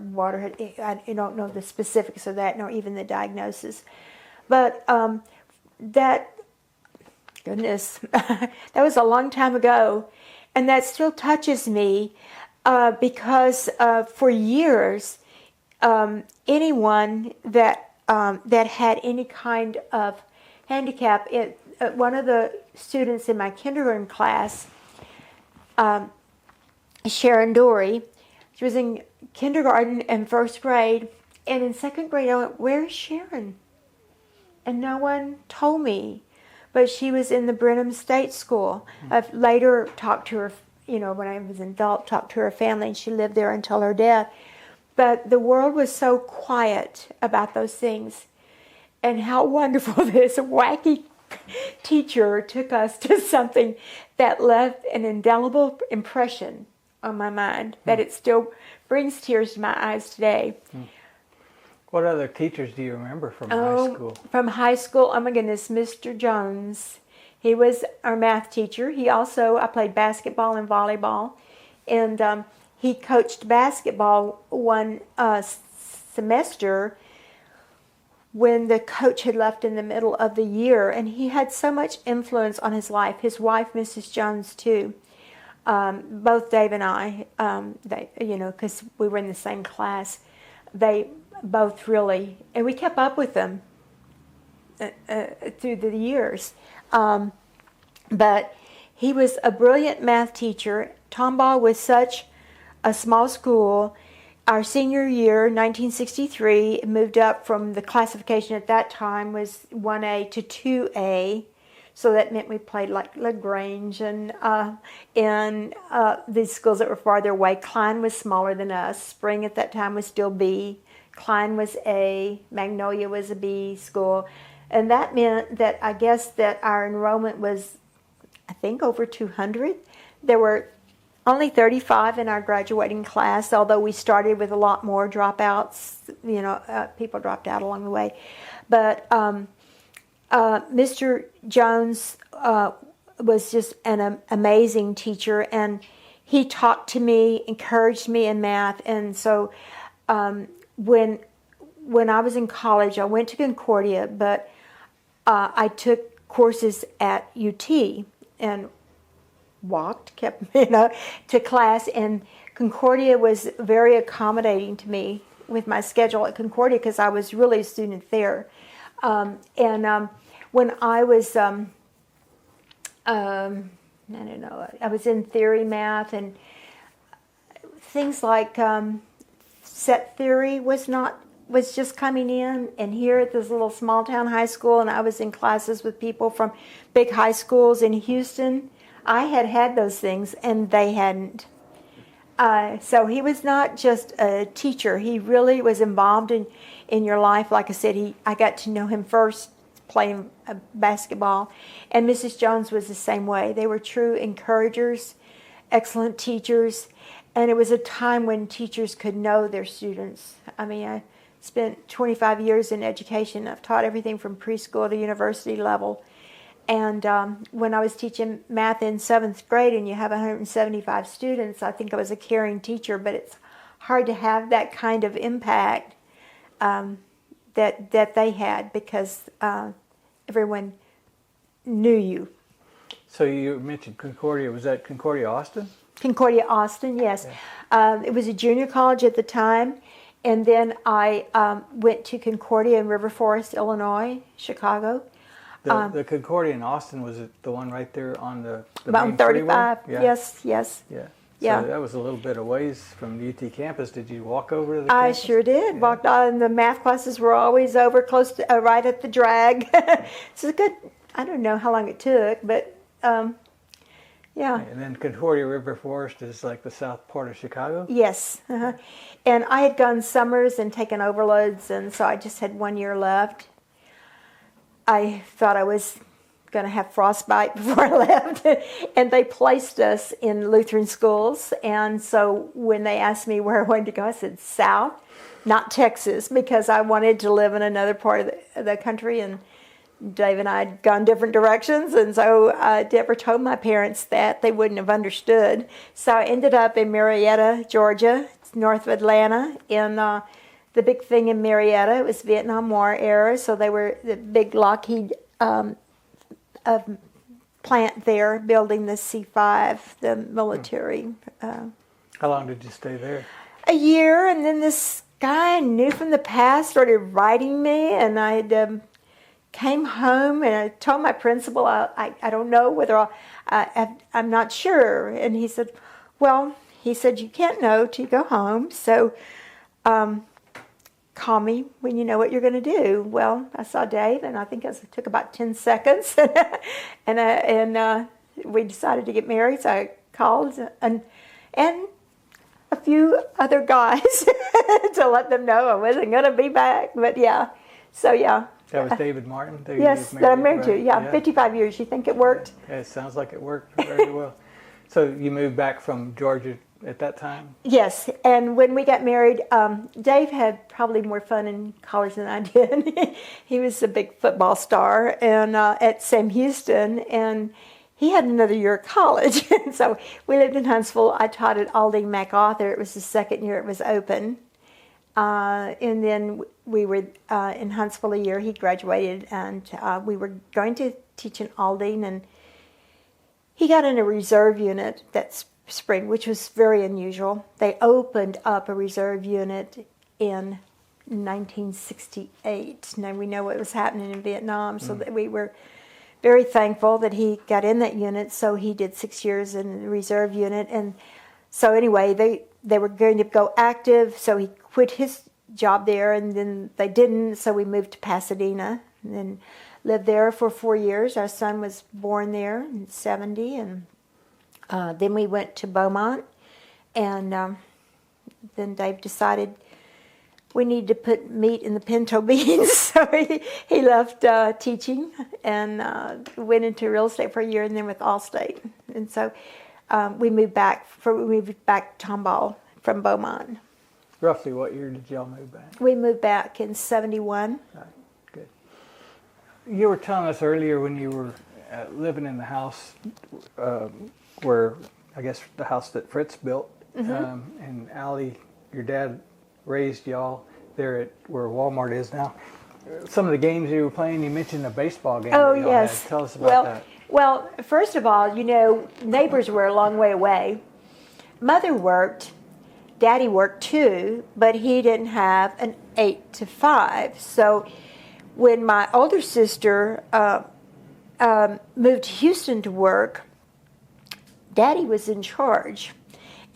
I don't know the specifics of that, nor even the diagnosis. But goodness, that was a long time ago, and that still touches me. Because for years, anyone that had any kind of handicap, one of the students in my kindergarten class, Sharon Dory, she was in kindergarten and first grade, and in second grade I went, "Where's Sharon?" And no one told me, but she was in the Brenham State School. I've later talked to her, when I was an adult, talked to her family, and she lived there until her death. But the world was so quiet about those things. And how wonderful this wacky teacher took us to something that left an indelible impression on my mind, that it still brings tears to my eyes today. What other teachers do you remember from high school? From high school, oh my goodness, Mr. Jones. He was our math teacher. I played basketball and volleyball, and he coached basketball one semester when the coach had left in the middle of the year, and he had so much influence on his life. His wife, Mrs. Jones, too. Both Dave and I, because we were in the same class, they both really, and we kept up with them through the years. But he was a brilliant math teacher. Tomball was such a small school, our senior year, 1963, moved up from the classification at that time was 1A to 2A. So that meant we played like LaGrange and these schools that were farther away. Klein was smaller than us. Spring at that time was still B. Klein was A. Magnolia was a B school. And that meant that I guess that our enrollment was, I think, over 200. There were only 35 in our graduating class, although we started with a lot more dropouts. People dropped out along the way. But Mr. Jones was just an amazing teacher, and he talked to me, encouraged me in math. And so when I was in college, I went to Concordia, but I took courses at UT and kept to class. And Concordia was very accommodating to me with my schedule at Concordia because I was really a student there. When I was, I was in theory math, and things like set theory was just coming in. And here at this little small town high school, and I was in classes with people from big high schools in Houston. I had those things, and they hadn't. So he was not just a teacher. He really was involved in your life. Like I said, I got to know him first playing basketball. And Mrs. Jones was the same way. They were true encouragers, excellent teachers. And it was a time when teachers could know their students. I mean, I spent 25 years in education. I've taught everything from preschool to university level. And when I was teaching math in 7th grade and you have 175 students, I think I was a caring teacher, but it's hard to have that kind of impact that they had because everyone knew you. So you mentioned Concordia. Was that Concordia Austin? Concordia Austin, yes. Yeah. It was a junior college at the time. And then I went to Concordia in River Forest, Illinois, Chicago. The Concordia in Austin, was it the one right there on the about main 35? Yeah. Yes. Yeah. Yeah. So that was a little bit of ways from the UT campus. Did you walk over to the I campus? sure did. Yeah. Walked on. The math classes were always over close to, right at the drag. It's a good, I don't know how long it took, but yeah. And then Concordia River Forest is like the south part of Chicago? Yes. Uh-huh. And I had gone summers and taken overloads, and so I just had 1 year left. I thought I was going to have frostbite before I left, and they placed us in Lutheran schools. And so when they asked me where I wanted to go, I said south, not Texas, because I wanted to live in another part of the country. And Dave and I had gone different directions, and so I never told my parents that. They wouldn't have understood. So I ended up in Marietta, Georgia. It's north of Atlanta, in the big thing in Marietta, it was Vietnam War era, so they were the big Lockheed plant there, building the C-5, the military. How long did you stay there? A year, and then this guy I knew from the past started writing me, and I came home, and I told my principal, I don't know whether I'm not sure. And he said, you can't know till you go home, so call me when you know what you're going to do. Well, I saw Dave, and I think it took about 10 seconds, and we decided to get married. So I called and a few other guys to let them know I wasn't going to be back. But yeah, so yeah. That was David Martin? Yes, that I'm married to. Yeah, 55 years. You think it worked? Yeah, it sounds like it worked very well. So you moved back from Georgia at that time? Yes, and when we got married, Dave had probably more fun in college than I did. He was a big football star and at Sam Houston, and he had another year of college. And so we lived in Huntsville. I taught at Aldine MacArthur. It was the second year it was open. And then we were in Huntsville a year. He graduated, and we were going to teach in Aldine, and he got in a reserve unit that spring, which was very unusual. They opened up a reserve unit in 1968. Now we know what was happening in Vietnam, so that we were very thankful that he got in that unit. So he did 6 years in the reserve unit, and so anyway, they were going to go active, so he quit his job there, and then they didn't, so we moved to Pasadena and then lived there for 4 years. Our son was born there in 70, and then we went to Beaumont, and then Dave decided we needed to put meat in the pinto beans, so he left teaching and went into real estate for a year, and then with Allstate. And so we moved back to Tomball from Beaumont. Roughly what year did y'all move back? We moved back in 71. Right, good. You were telling us earlier when you were living in the house where, I guess, the house that Fritz built, and Allie, your dad, raised y'all there at where Walmart is now. Some of the games you were playing, you mentioned a baseball game. Oh, that y'all yes. had. Tell us about that. Well, first of all, neighbors were a long way away. Mother worked. Daddy worked too, but he didn't have an 8 to 5. So when my older sister moved to Houston to work, Daddy was in charge.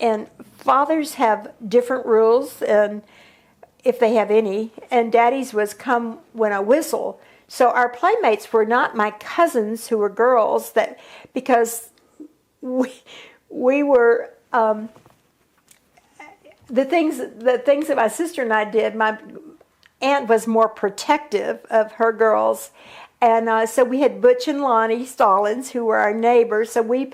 And fathers have different rules, and if they have any, and Daddy's was come when I whistle. So our playmates were not my cousins who were girls, because we were... The things that my sister and I did, my aunt was more protective of her girls. And so we had Butch and Lonnie Stallones, who were our neighbors. So we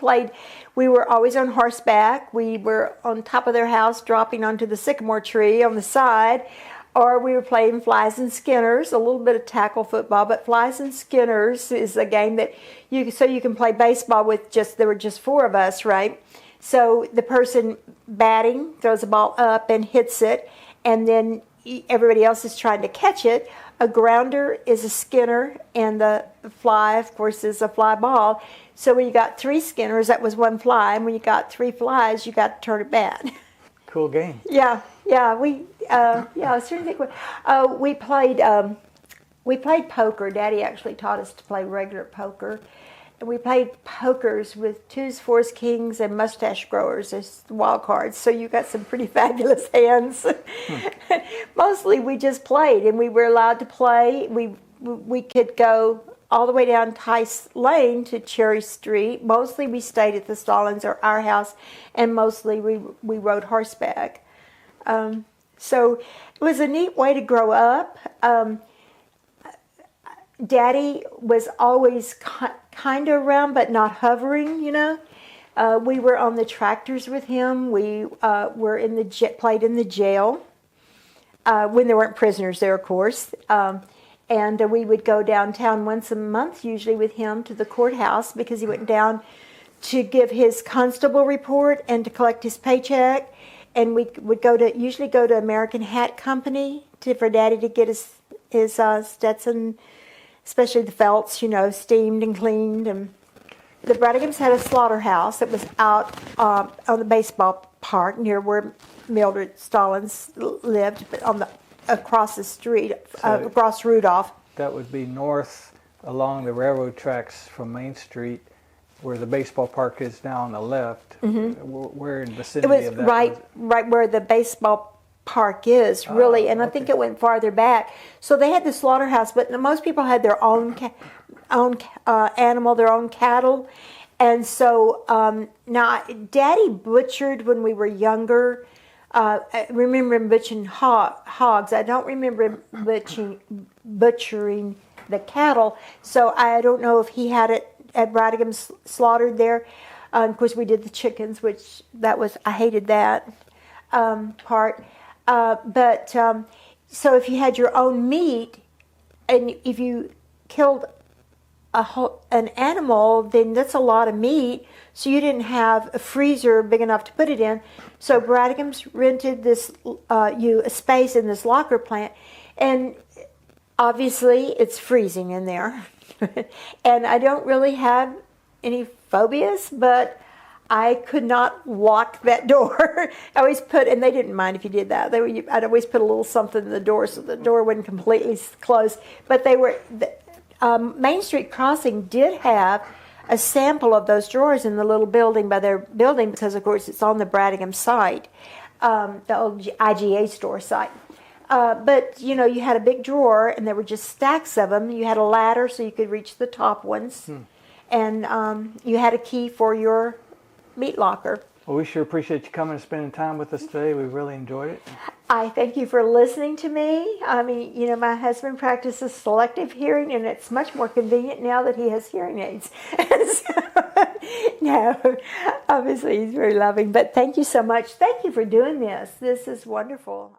were always on horseback. We were on top of their house dropping onto the sycamore tree on the side. Or we were playing flies and skinners, a little bit of tackle football. But flies and skinners is a game that you can play baseball with there were just 4 of us, right? So the person batting throws a ball up and hits it, and then everybody else is trying to catch it. A grounder is a skinner, and the fly, of course, is a fly ball. So when you got 3 skinners, that was 1 fly, and when you got 3 flies, you got to turn it bad. Cool game. Yeah. I was trying to think. We played poker. Daddy actually taught us to play regular poker. And we played pokers with 2s, 4s, kings, and mustache growers as wild cards. So you got some pretty fabulous hands. Mostly we just played, and we were allowed to play. We could go all the way down Theiss Lane to Cherry Street. Mostly we stayed at the Stallones or our house, and mostly we rode horseback. So it was a neat way to grow up. Daddy was always kind of around, but not hovering, We were on the tractors with him. We were played in the jail when there weren't prisoners there, of course. And we would go downtown once a month, usually with him, to the courthouse because he went down to give his constable report and to collect his paycheck. And we would usually go to American Hat Company for Daddy to get his Stetson, especially the felts, steamed and cleaned. And the Bradigams had a slaughterhouse that was out on the baseball park near where Mildred Stallones lived, but across the street, across Rudolph. That would be north along the railroad tracks from Main Street, where the baseball park is now on the left. Where in the vicinity of that? It was right where the baseball park is, really, and I think it went farther back. So they had the slaughterhouse, but most people had their own animal, their own cattle. And so now Daddy butchered when we were younger. I remember him butchering hogs. I don't remember him butchering the cattle. So I don't know if he had it at Bradigams slaughtered there. Of course, we did the chickens, which I hated that part. So if you had your own meat, and if you killed an animal, then that's a lot of meat. So you didn't have a freezer big enough to put it in. So Bradigams rented a space in this locker plant, and obviously it's freezing in there. And I don't really have any phobias, but I could not lock that door. I always and they didn't mind if you did that. I'd always put a little something in the door so the door wouldn't completely close. But Main Street Crossing did have a sample of those drawers in the little building by their building because, of course, it's on the Bradigam site. the old IGA store site. But, you know, you had a big drawer, and there were just stacks of them. You had a ladder so you could reach the top ones. And you had a key for your meat locker. Well, we sure appreciate you coming and spending time with us today. We really enjoyed it. I thank you for listening to me. I mean, you know, my husband practices selective hearing, and it's much more convenient now that he has hearing aids. No, obviously he's very loving. But thank you so much. Thank you for doing this. This is wonderful.